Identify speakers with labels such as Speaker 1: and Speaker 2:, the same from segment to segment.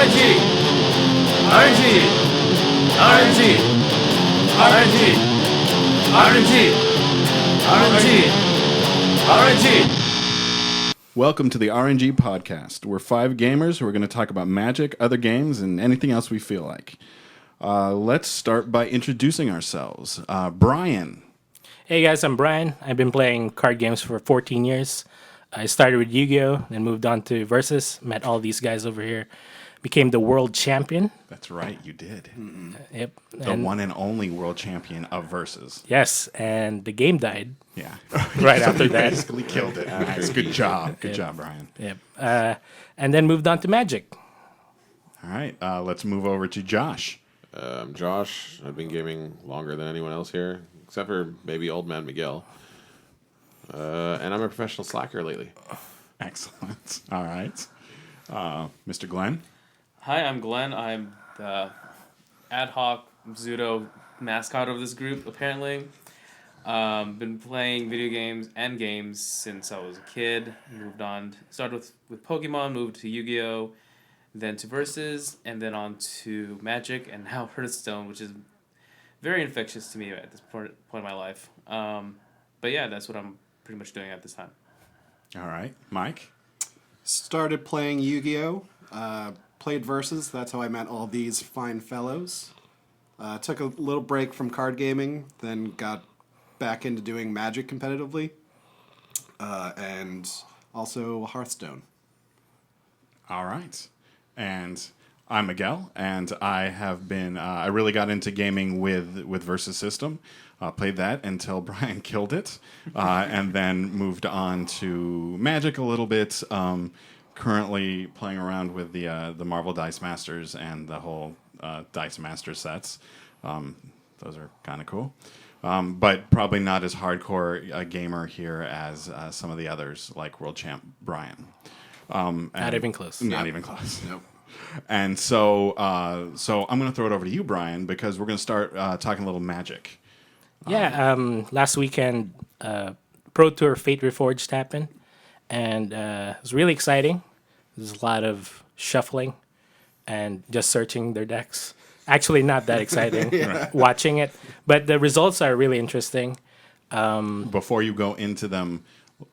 Speaker 1: RNG! RNG! RNG! RNG! RNG! RNG! RNG!
Speaker 2: Welcome to the RNG Podcast. We're five gamers who are going to talk about Magic, other games, and anything else we feel like. Let's start by introducing ourselves. Brian.
Speaker 3: Hey guys, I'm Brian. I've been playing card games for 14 years. I started with Yu-Gi-Oh! Then moved on to Versus. Met all these guys over here. Became the world champion.
Speaker 2: That's right, you did.
Speaker 3: Yep.
Speaker 2: The one and only world champion of Versus.
Speaker 3: Yes, and the game died.
Speaker 2: Yeah.
Speaker 3: Right after that.
Speaker 2: Basically killed it. Nice. Good job. Good job, Brian.
Speaker 3: Yep. And then moved on to Magic.
Speaker 2: All right, let's move over to Josh.
Speaker 4: I'm Josh. I've been gaming longer than anyone else here, except for maybe old man Miguel. And I'm a professional slacker lately.
Speaker 2: Excellent. All right. Mr. Glenn.
Speaker 5: Hi, I'm Glenn. I'm the ad hoc Zudo mascot of this group, apparently. Been playing video games and games since I was a kid. Moved on. Started with Pokemon, moved to Yu-Gi-Oh!, then to Versus, and then on to Magic, and now Hearthstone, which is very infectious to me at this point in my life. But yeah, that's what I'm pretty much doing at this time.
Speaker 2: All right. Mike.
Speaker 6: Started playing Yu-Gi-Oh! Played Versus. That's how I met all these fine fellows. Took a little break from card gaming, then got back into doing Magic competitively, and also Hearthstone.
Speaker 2: All right. And I'm Miguel, and I have been, I really got into gaming with Versus System. Played that until Brian killed it, and then moved on to Magic a little bit. Currently playing around with the Marvel Dice Masters and the whole Dice Master sets. Those are kind of cool. But probably not as hardcore a gamer here as some of the others, like World Champ Brian.
Speaker 3: Not even close.
Speaker 2: Not even close.
Speaker 6: Nope.
Speaker 2: And so I'm going to throw it over to you, Brian, because we're going to start talking a little Magic.
Speaker 3: Yeah, last weekend, Pro Tour Fate Reforged happened, and it was really exciting. There's a lot of shuffling and just searching their decks. Actually, not that exciting watching it, but the results are really interesting.
Speaker 2: Before you go into them,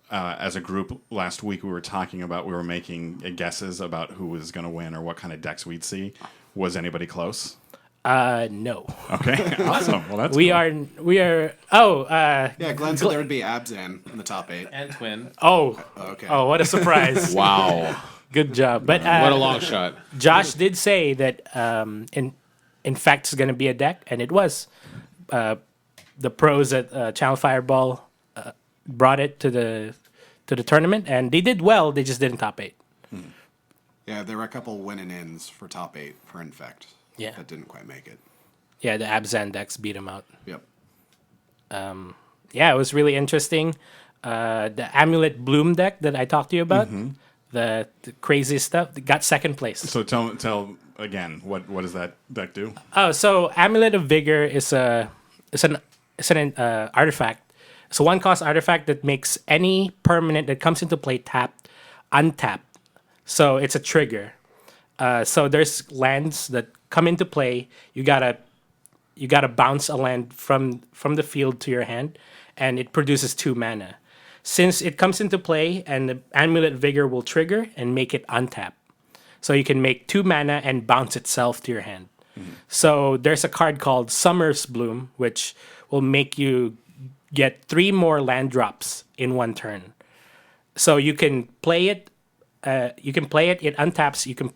Speaker 2: as a group last week, we were making guesses about who was going to win or what kind of decks we'd see. Was anybody close?
Speaker 3: No.
Speaker 2: Okay, awesome. Well, that's
Speaker 3: we
Speaker 2: cool.
Speaker 3: are.
Speaker 6: Yeah, Glenn said there would be Abzan in the top 8.
Speaker 5: And Twin.
Speaker 6: Okay.
Speaker 3: Oh, what a surprise!
Speaker 4: Wow.
Speaker 3: Good job. But
Speaker 4: What a long shot.
Speaker 3: Josh did say that in fact it's going to be a deck, and it was. The pros at Channel Fireball brought it to the tournament, and they did well. They just didn't top 8.
Speaker 6: Yeah, there were a couple win-and-ins for top 8 for Infect.
Speaker 3: Yeah.
Speaker 6: That didn't quite make it.
Speaker 3: Yeah, the Abzan decks beat them out.
Speaker 6: Yep.
Speaker 3: Yeah, it was really interesting. The Amulet Bloom deck that I talked to you about, the crazy stuff, got second place.
Speaker 2: So tell again, what does that deck do?
Speaker 3: Oh, so Amulet of Vigor is an artifact. It's a 1-cost artifact that makes any permanent that comes into play tapped, untapped. So it's a trigger. So there's lands that come into play. You gotta bounce a land from the field to your hand, and it produces 2 mana. Since it comes into play, and the Amulet Vigor will trigger and make it untap. So you can make 2 mana and bounce itself to your hand. So there's a card called Summer's Bloom, which will make you get 3 more land drops in 1 turn. So you can play it. It untaps. You can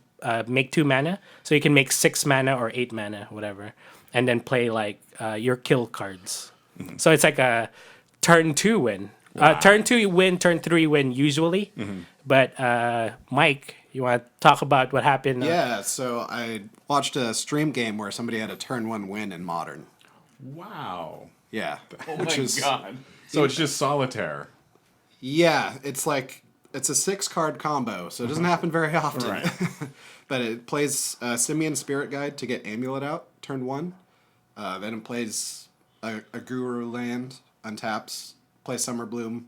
Speaker 3: make 2 mana. So you can make 6 mana or 8 mana, whatever, and then play like your kill cards. So it's like a turn 2 win.
Speaker 2: Wow.
Speaker 3: Turn 2 win, turn 3 win usually. But Mike, you want to talk about what happened?
Speaker 6: Yeah, so I watched a stream game where somebody had a turn 1 win in Modern.
Speaker 2: Wow.
Speaker 6: Yeah.
Speaker 5: Oh my god.
Speaker 2: So it's just solitaire.
Speaker 6: Yeah, it's a 6-card combo, so it doesn't happen very often.
Speaker 2: Right.
Speaker 6: But it plays Simian Spirit Guide to get Amulet out, turn 1. Then it plays a Guru land, untaps, plays Summer Bloom,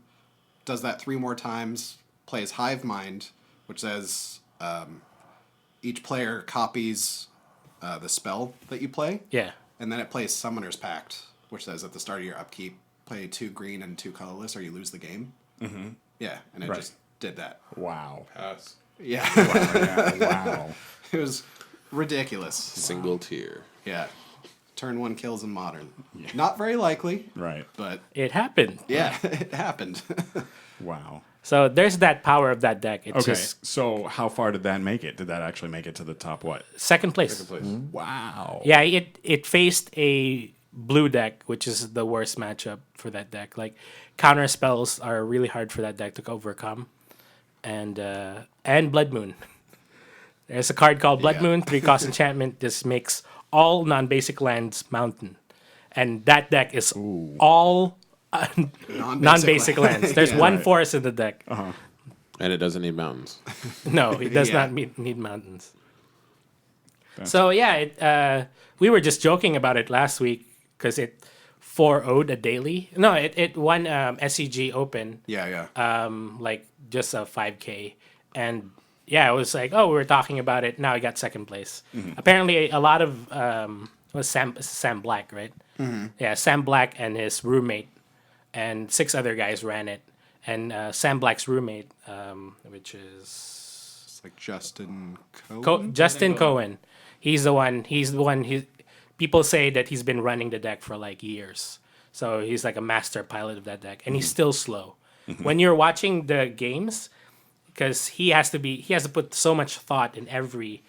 Speaker 6: does that 3 more times, plays Hive Mind, which says each player copies the spell that you play,
Speaker 3: Yeah.
Speaker 6: and then it plays Summoner's Pact, which says at the start of your upkeep, play 2 green and 2 colorless, or you lose the game. Mm-hmm. Yeah, and it
Speaker 2: Right.
Speaker 6: just did that.
Speaker 2: Wow.
Speaker 4: Pass.
Speaker 6: Yeah,
Speaker 2: Wow.
Speaker 6: it was ridiculous.
Speaker 4: Single tier.
Speaker 6: Yeah, turn 1 kills in Modern. Not very likely,
Speaker 2: Right.
Speaker 6: but
Speaker 3: It happened.
Speaker 6: yeah, it happened.
Speaker 2: Wow.
Speaker 3: So there's that power of that deck. It's
Speaker 2: Okay.
Speaker 3: just
Speaker 2: So how far did that make it? Did that actually make it to the top what?
Speaker 3: second place.
Speaker 4: Place.
Speaker 2: Wow.
Speaker 3: Yeah, it faced a blue deck, which is the worst matchup for that deck. Like counter spells are really hard for that deck to overcome, and Blood Moon. There's a card called Blood
Speaker 6: Yeah.
Speaker 3: Moon, 3-cost enchantment. This makes all non-basic lands mountain, and that deck is all non-basic lands. There's
Speaker 6: Yeah.
Speaker 3: one
Speaker 2: Right.
Speaker 3: forest in the deck.
Speaker 4: And it doesn't need mountains.
Speaker 3: No, it does
Speaker 6: Yeah.
Speaker 3: not need mountains. So yeah, we were just joking about it last week because it 4-0'd a daily. No, it won SCG Open,
Speaker 6: Yeah.
Speaker 3: like just a 5K, and yeah, it was like, oh, we were talking about it. Now I got second place. Apparently, a lot of was Sam Black, right? Yeah, Sam Black and his roommate and 6 other guys ran it, and Sam Black's roommate, which is
Speaker 6: It's like Justin Cohen.
Speaker 3: Justin Cohen. He's the one. People say that he's been running the deck for like years. So he's like a master pilot of that deck, and he's still slow. When you're watching the games, because he has to put so much thought in every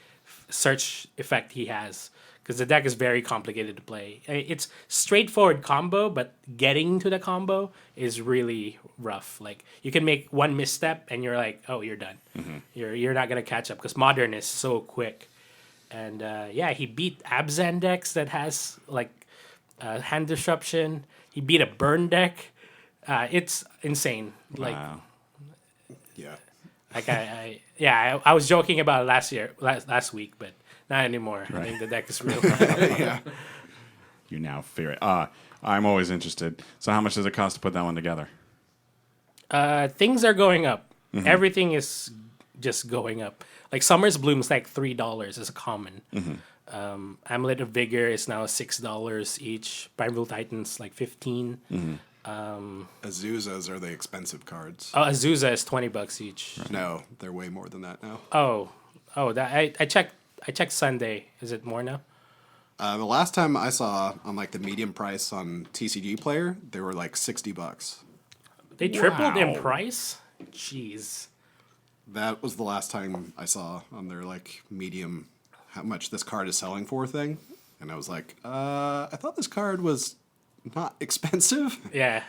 Speaker 3: search effect he has, because the deck is very complicated to play. It's straightforward combo, but getting to the combo is really rough. Like you can make one misstep and you're like, oh, you're done. You're not gonna catch up because Modern is so quick. And yeah, he beat Abzan decks that has like hand disruption. He beat a burn deck. It's insane. Like
Speaker 2: Wow.
Speaker 6: Yeah.
Speaker 3: like I was joking about it last week, but not anymore. I think the deck is real.
Speaker 6: Yeah.
Speaker 2: You now fear it. I'm always interested. So how much does it cost to put that one together?
Speaker 3: Things are going up. Everything is just going up. Like Summer's Bloom's like $3 as a common. Amulet of Vigor is now $6 each. Primeval Titan's like 15.
Speaker 6: Azuzas are the expensive cards.
Speaker 3: Oh, Azusa is $20 each.
Speaker 6: No, they're way more than that now.
Speaker 3: That I checked Sunday. Is it more now?
Speaker 6: The last time I saw on like the medium price on TCG Player, they were like $60.
Speaker 3: They tripled in
Speaker 2: Wow.
Speaker 3: price. Jeez.
Speaker 6: That was the last time I saw on their like medium how much this card is selling for thing, and I was like, I thought this card was not expensive.
Speaker 3: Yeah.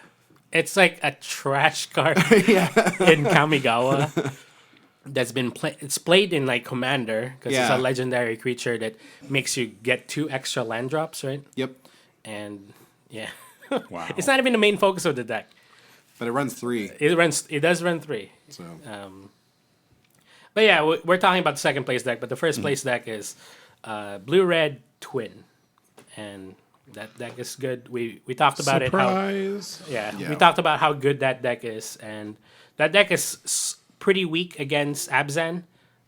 Speaker 3: It's like a trash card
Speaker 6: Yeah.
Speaker 3: in Kamigawa that's been it's played in like Commander because it's
Speaker 6: Yeah.
Speaker 3: a legendary creature that makes you get 2 extra land drops, right?
Speaker 6: Yep.
Speaker 3: And yeah.
Speaker 2: Wow.
Speaker 3: It's not even the main focus of the deck.
Speaker 6: But it runs 3.
Speaker 3: It does run 3.
Speaker 6: So
Speaker 3: But yeah, we're talking about the second place deck, but the first place deck is Blue Red Twin. And that deck is good. We talked about it.
Speaker 4: Surprise.
Speaker 6: Yeah.
Speaker 3: We talked about how good that deck is, and that deck is pretty weak against Abzan.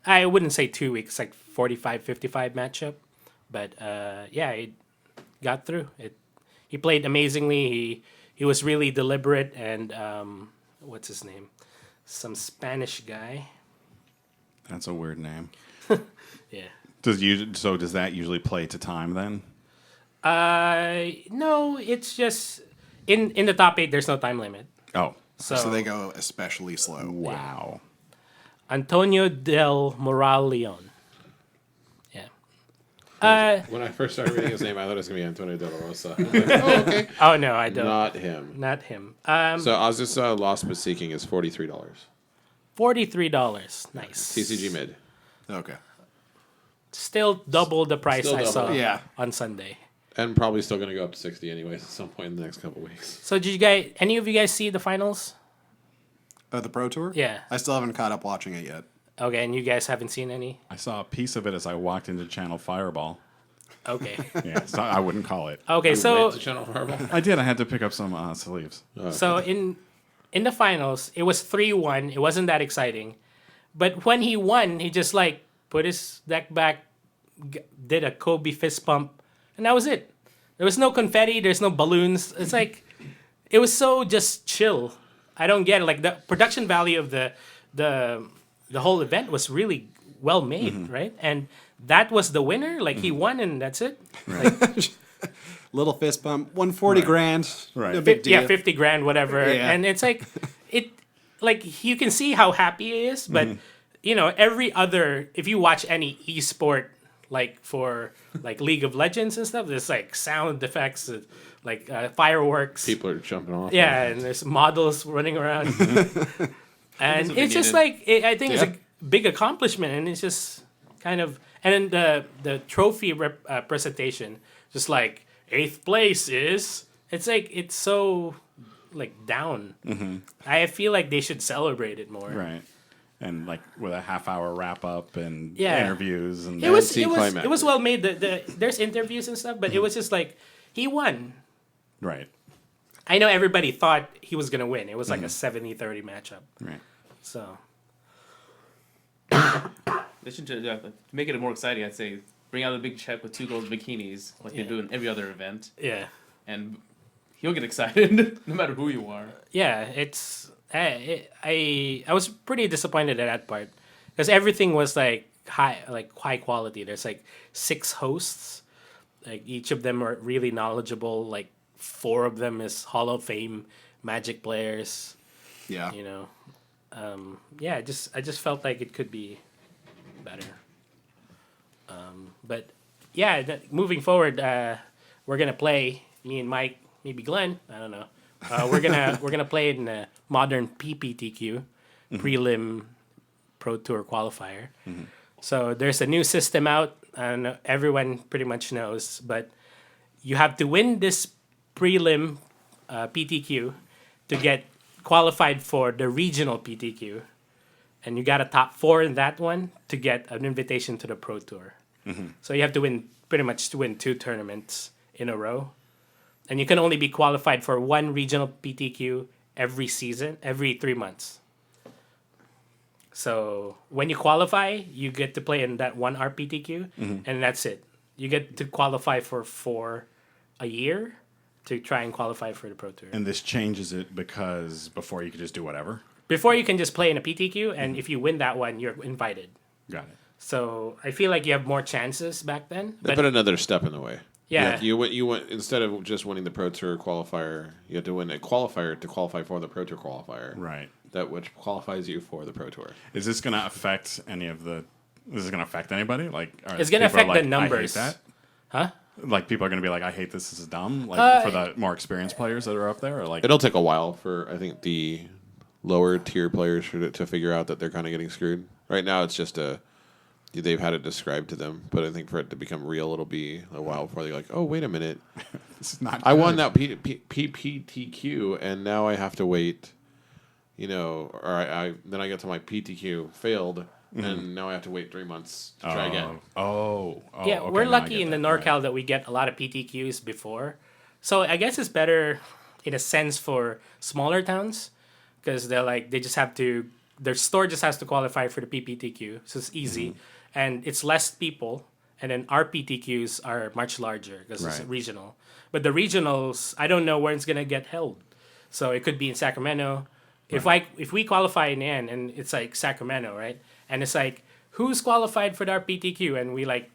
Speaker 3: I wouldn't say too weak. It's like 45-55 matchup, but yeah, it got through. He played amazingly. He was really deliberate, and what's his name? Some Spanish guy.
Speaker 2: That's a weird name.
Speaker 3: Yeah.
Speaker 2: Does that usually play to time then?
Speaker 3: No, it's just in the top 8. There's no time limit.
Speaker 2: Oh.
Speaker 6: so they go especially slow.
Speaker 2: Wow.
Speaker 3: Antonio del Moral Leon. Yeah.
Speaker 4: When I first started reading his name, I thought it was going to be Antonio De La Rosa. I was like, oh, okay.
Speaker 3: Oh no, I don't.
Speaker 4: Not him.
Speaker 3: Not him.
Speaker 4: So Azusa Lost But Seeking is $43.
Speaker 3: $43. Nice.
Speaker 4: TCG mid.
Speaker 6: Okay.
Speaker 3: Still double the price
Speaker 4: Still
Speaker 3: I
Speaker 4: double.
Speaker 3: saw
Speaker 6: Yeah.
Speaker 3: on Sunday.
Speaker 4: And probably still going to go up to 60 anyways at some point in the next couple weeks.
Speaker 3: So did you guys? Any of you guys see the finals?
Speaker 6: The Pro Tour?
Speaker 3: Yeah.
Speaker 6: I still haven't caught up watching it yet.
Speaker 3: Okay, and you guys haven't seen any.
Speaker 2: I saw a piece of it as I walked into Channel Fireball.
Speaker 3: Okay.
Speaker 2: Yeah, I wouldn't call it.
Speaker 3: Okay, so
Speaker 4: Went to Channel Fireball.
Speaker 2: I did. I had to pick up some sleeves.
Speaker 3: so in the finals, it was 3-1. It wasn't that exciting, but when he won, he just like put his deck back, did a Kobe fist pump, and that was it. There was no confetti. There's no balloons. It's like it was so just chill. I don't get it. Like the production value of the whole event was really well made, right? And that was the winner. Like he won, and that's it. Like,
Speaker 6: Little fist bump, 140 grand.
Speaker 2: Right.
Speaker 6: No big deal.
Speaker 3: yeah, 50 grand, whatever.
Speaker 6: Yeah.
Speaker 3: And it's like like you can see how happy he is, but you know, every other, if you watch any esport, like for like League of Legends and stuff, there's like sound effects, like fireworks.
Speaker 4: People are jumping off.
Speaker 3: Yeah, and there's models running around. And
Speaker 5: what they
Speaker 3: it's just
Speaker 5: needed.
Speaker 3: like, I think it's a big accomplishment, and it's just kind of, and then the trophy presentation, just like 8th place is, it's like, it's so like down. I feel like they should celebrate it more.
Speaker 2: Right. And like with a half-hour wrap-up and
Speaker 3: Yeah.
Speaker 2: interviews and
Speaker 3: It was
Speaker 4: team climax.
Speaker 3: it was well made. There's interviews and stuff, but it was just like he won.
Speaker 2: right.
Speaker 3: I know everybody thought he was gonna win. It was like a 70-30 matchup.
Speaker 2: Right.
Speaker 3: So
Speaker 5: They should to make it more exciting. I'd say bring out a big check with 2 gold bikinis like they do in every other event,
Speaker 3: yeah,
Speaker 5: and he'll get excited no matter who you are.
Speaker 3: yeah. It's I was pretty disappointed at that part because everything was like high quality. There's like 6 hosts, like each of them are really knowledgeable. Like 4 of them is Hall of Fame Magic players.
Speaker 6: Yeah.
Speaker 3: You know, yeah. I just felt like it could be better. But yeah, moving forward, we're gonna play, me and Mike, maybe Glenn. I don't know. We're gonna play in a modern PPTQ, prelim Pro Tour qualifier. So there's a new system out. I don't know, everyone pretty much knows, but you have to win this prelim PTQ to get qualified for the regional PTQ, and you got a top 4 in that one to get an invitation to the Pro Tour. So you have to win 2 tournaments in a row, and you can only be qualified for 1 regional PTQ every season, every 3 months. So when you qualify, you get to play in that 1 RPTQ, and that's it. You get to qualify for 4 a year to try and qualify for the Pro Tour.
Speaker 2: And this changes it because before you could just do whatever.
Speaker 3: Before you can just play in a PTQ, and if you win that one, you're invited.
Speaker 2: Got it.
Speaker 3: So I feel like you have more chances back then.
Speaker 4: They
Speaker 3: But
Speaker 4: put another step in the way.
Speaker 3: Yeah.
Speaker 4: You went instead of just winning the Pro Tour qualifier, you have to win a qualifier to qualify for the Pro Tour qualifier.
Speaker 2: Right.
Speaker 4: That which qualifies you for the Pro Tour.
Speaker 2: Is this going to affect any of the? Is this going to affect anybody? Like,
Speaker 3: It's gonna
Speaker 2: people are
Speaker 3: affect the numbers.
Speaker 2: I hate that.
Speaker 3: Huh?
Speaker 2: Like people are going to be like, I hate this. This is dumb. Like for the more experienced players that are up there, or like
Speaker 4: It'll take a while for I think the lower tier players to figure out that they're kind of getting screwed. Right now, it's just they've had it described to them, but I think for it to become real, it'll be a while before they're like, oh, wait a minute,
Speaker 2: this is not.
Speaker 4: I won
Speaker 2: good.
Speaker 4: that PPTQ, and now I have to wait. You know, or then I get to my PTQ failed, and now I have to wait 3 months to try again.
Speaker 2: Oh,
Speaker 3: Yeah,
Speaker 2: okay,
Speaker 3: we're
Speaker 2: now I
Speaker 3: lucky
Speaker 2: get
Speaker 3: in the
Speaker 2: that.
Speaker 3: NorCal
Speaker 2: Right.
Speaker 3: that we get a lot of PTQs before. So I guess it's better in a sense for smaller towns because they just have to, their store just has to qualify for the PPTQ. So it's easy. And it's less people. And then our PTQs are much larger because it's
Speaker 2: Right.
Speaker 3: regional. But the regionals, I don't know where it's going to get held. So it could be in Sacramento. If we qualify in the end and it's like Sacramento, right? And it's like, who's qualified for our PTQ? And we like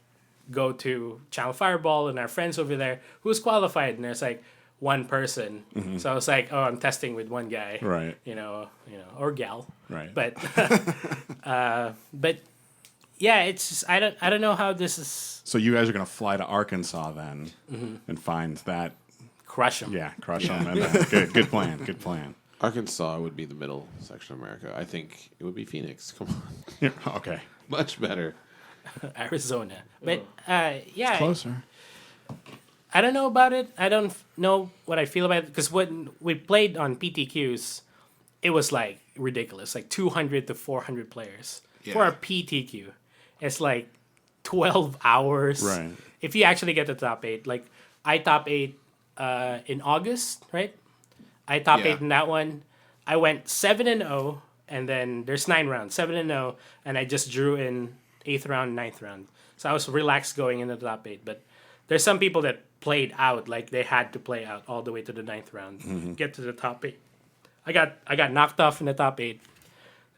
Speaker 3: go to Channel Fireball and our friends over there, who's qualified? And there's like one person. So I was like, oh, I'm testing with one guy.
Speaker 2: Right.
Speaker 3: You know, or gal.
Speaker 2: Right.
Speaker 3: But but yeah, it's just, I don't know how this is.
Speaker 2: So you guys are going to fly to Arkansas then and find that.
Speaker 3: Crush them.
Speaker 2: Yeah, crush them. And then, good plan. Good plan.
Speaker 4: Arkansas would be the middle section of America. I think it would be Phoenix. Come on,
Speaker 2: Yeah, okay.
Speaker 4: much better.
Speaker 3: Arizona. But yeah,
Speaker 2: Closer.
Speaker 3: I don't know about it. I don't know what I feel about it because when we played on PTQs, it was like ridiculous, like 200 to 400 players for a PTQ. It's like 12 hours.
Speaker 2: Right.
Speaker 3: If you actually get the top 8, like I top 8 in August, right? I top 8 in that one. I went 7-0, and then there's 9 rounds, 7-0, and I just drew in 8th round, 9th round. So I was relaxed going into the top 8. But there's some people that played out, like they had to play out all the way to the 9th round, get to the top 8. I got knocked off in the top 8,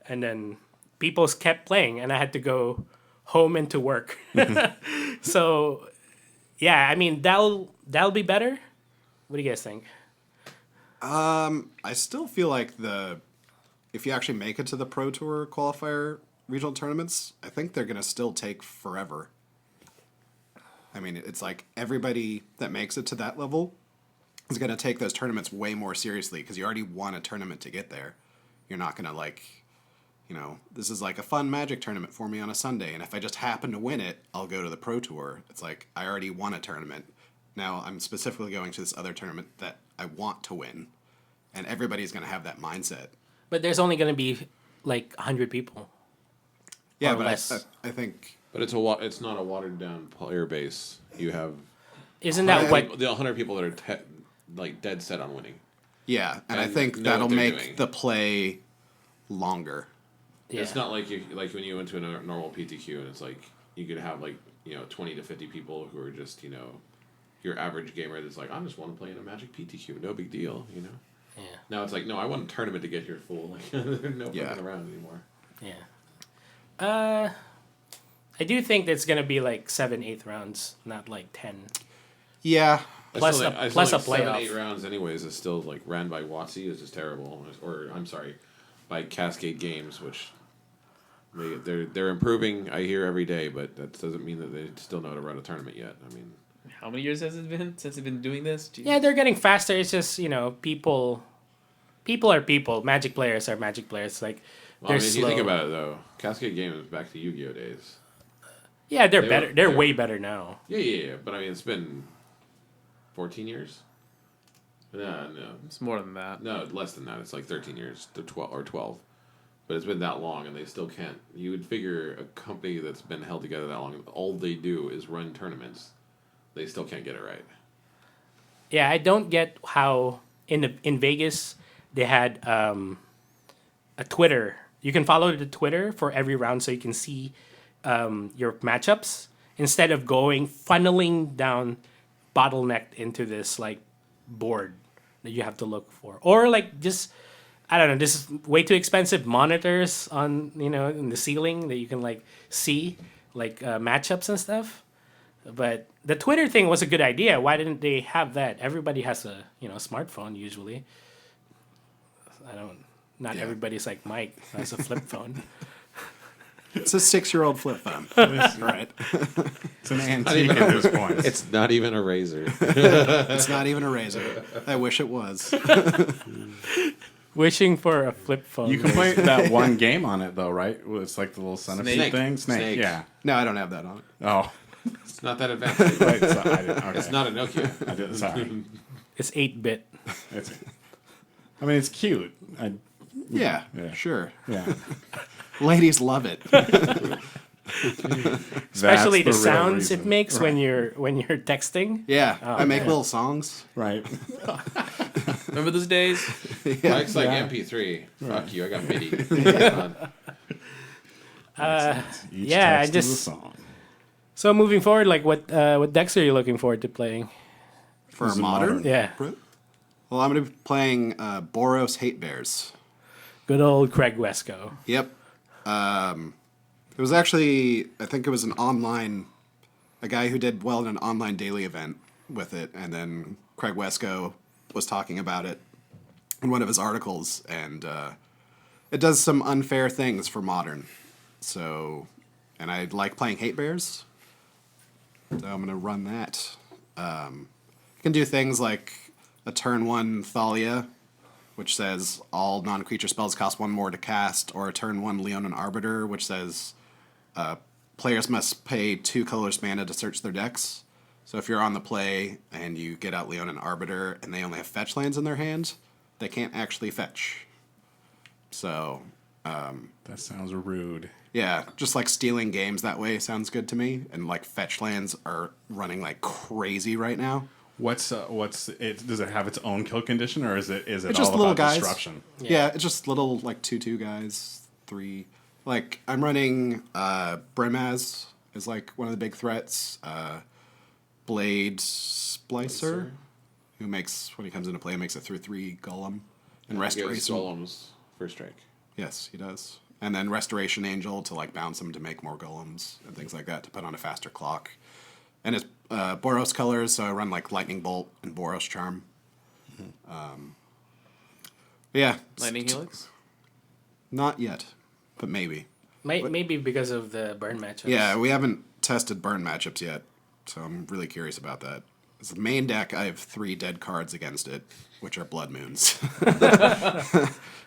Speaker 3: and then people kept playing, and I had to go home and to work. So, yeah, I mean that'll be better. What do you guys think?
Speaker 6: I still feel like if you actually make it to the Pro Tour qualifier regional tournaments, I think they're gonna still take forever. I mean, it's like everybody that makes it to that level is gonna take those tournaments way more seriously because you already won a tournament to get there. You're not gonna this is like a fun Magic tournament for me on a Sunday, and if I just happen to win it, I'll go to the Pro Tour. It's like I already won a tournament. Now I'm specifically going to this other tournament that I want to win, and everybody's going to have that mindset.
Speaker 3: But there's only going to be like 100 people.
Speaker 6: Yeah,
Speaker 3: or
Speaker 6: but
Speaker 3: less.
Speaker 6: I think.
Speaker 4: But it's not a watered down player base. You have
Speaker 3: Isn't that what?
Speaker 4: the 100 people that are dead set on winning.
Speaker 6: Yeah, and I
Speaker 4: And
Speaker 6: think
Speaker 4: know
Speaker 6: that'll
Speaker 4: what they're
Speaker 6: make
Speaker 4: doing.
Speaker 6: the play longer.
Speaker 3: Yeah.
Speaker 4: It's not like when you went to a normal PTQ and it's like you could have 20 to 50 people who are just your average gamer that's like, I just want to play in a Magic PTQ, no big deal,
Speaker 3: Yeah.
Speaker 4: Now it's like, no, I want a tournament to get here full. Like, there's no
Speaker 6: Yeah.
Speaker 4: fucking around anymore.
Speaker 3: Yeah. I do think that's gonna be like 7, 8 rounds, not like 10.
Speaker 6: Yeah,
Speaker 3: Plus a
Speaker 4: playoff. 7-8
Speaker 3: playoff.
Speaker 4: rounds, anyways, is still ran by WotC is just terrible. Or I'm sorry, by Cascade Games, which they're improving. I hear every day, but that doesn't mean that they still know how to run a tournament yet. I mean,
Speaker 5: How many years has it been since they've been doing this? Jeez.
Speaker 3: Yeah, they're getting faster. It's just people are people. Magic players are Magic players. Like
Speaker 4: well,
Speaker 3: they're
Speaker 4: if
Speaker 3: slow.
Speaker 4: you think about it though, Cascade Games is back to Yu-Gi-Oh days.
Speaker 3: Yeah, they're
Speaker 4: They
Speaker 3: better.
Speaker 4: were-
Speaker 3: They're
Speaker 4: they
Speaker 3: way
Speaker 4: were-
Speaker 3: better now.
Speaker 4: Yeah. But I mean, it's been 14 years. No,
Speaker 5: It's more than that.
Speaker 4: no, less than that. It's like 13 years to 12. But it's been that long, and they still can't. You would figure a company that's been held together that long, all they do is run tournaments. They still can't get it right.
Speaker 3: Yeah, I don't get how in Vegas they had a Twitter. You can follow the Twitter for every round, so you can see your matchups instead of funneling down, bottlenecked into this like board that you have to look for, or like just. I don't know. This is way too expensive monitors on in the ceiling that you can like see like matchups and stuff. But the Twitter thing was a good idea. Why didn't they have that? Everybody has a smartphone usually. Not
Speaker 6: Yeah.
Speaker 3: everybody's like Mike who has a flip phone.
Speaker 6: it's a 6-year-old flip phone. Right.
Speaker 2: It's an antique at this point.
Speaker 4: It's not even a razor.
Speaker 6: It's not even a razor. I wish it was.
Speaker 3: Wishing for a flip phone.
Speaker 2: You can play that one game on it though, right? It's like the little centipede
Speaker 4: Snake.
Speaker 2: thing.
Speaker 4: Snake.
Speaker 2: Yeah.
Speaker 6: No, I don't have that on it.
Speaker 2: Oh.
Speaker 4: It's not that advanced.
Speaker 2: Wait, so I didn't, okay.
Speaker 4: It's not a Nokia.
Speaker 2: I did, sorry.
Speaker 3: It's 8-bit.
Speaker 2: I mean, it's cute.
Speaker 6: Yeah,
Speaker 2: Yeah.
Speaker 6: sure.
Speaker 2: Yeah.
Speaker 6: Ladies love it.
Speaker 3: Especially the
Speaker 2: That's real
Speaker 3: sounds it
Speaker 2: reason.
Speaker 3: makes when you're texting.
Speaker 6: Yeah, I make
Speaker 3: yeah.
Speaker 6: little songs.
Speaker 2: Right.
Speaker 5: Remember those days?
Speaker 4: Mike's like
Speaker 2: Yeah.
Speaker 4: MP3. Fuck you, I got MIDI.
Speaker 2: Each
Speaker 3: Yeah, I
Speaker 2: text is a
Speaker 3: just-
Speaker 2: song.
Speaker 3: So moving forward, like what decks are you looking forward to playing?
Speaker 6: For
Speaker 2: This is
Speaker 6: modern?
Speaker 2: modern.
Speaker 3: Yeah,
Speaker 6: Well, I'm going to be playing Boros Hate Bears.
Speaker 3: good old Craig Wesco.
Speaker 6: Yep. It was actually, I think it was a guy who did well in an online daily event with it, and then Craig Wesco was talking about it in one of his articles, and it does some unfair things for modern. So, and I like playing Hate Bears, so I'm going to run that. You can do things like a turn 1 Thalia, which says all non-creature spells cost 1 more to cast, or a turn 1 Leonin Arbiter, which says players must pay 2 colorless mana to search their decks. So if you're on the play and you get out Leonin Arbiter and they only have fetch lands in their hand, they can't actually fetch. So,
Speaker 2: That sounds rude.
Speaker 6: yeah, just like stealing games that way sounds good to me. And like fetch lands are running like crazy right now.
Speaker 2: What's it? Does it have its own kill condition, or is it
Speaker 6: It's just
Speaker 2: all
Speaker 6: little
Speaker 2: about
Speaker 6: guys.
Speaker 2: disruption?
Speaker 6: Yeah, it's just little like 2/2 guys, 3. Like, I'm running Brimaz is like one of the big threats. Blade Splicer, who makes, when he comes into play, makes a 3/3 Golem. And Restoration.
Speaker 4: Golems first strike.
Speaker 6: Yes, he does. And then Restoration Angel to like bounce him to make more golems and things like that to put on a faster clock. And it's Boros colors, so I run like Lightning Bolt and Boros Charm. Yeah.
Speaker 5: Lightning Helix?
Speaker 6: Not yet, but maybe.
Speaker 3: Maybe because of the burn matchups.
Speaker 6: Yeah, we haven't tested burn matchups yet, so I'm really curious about that. As the main deck, I have 3 dead cards against it, which are Blood Moons.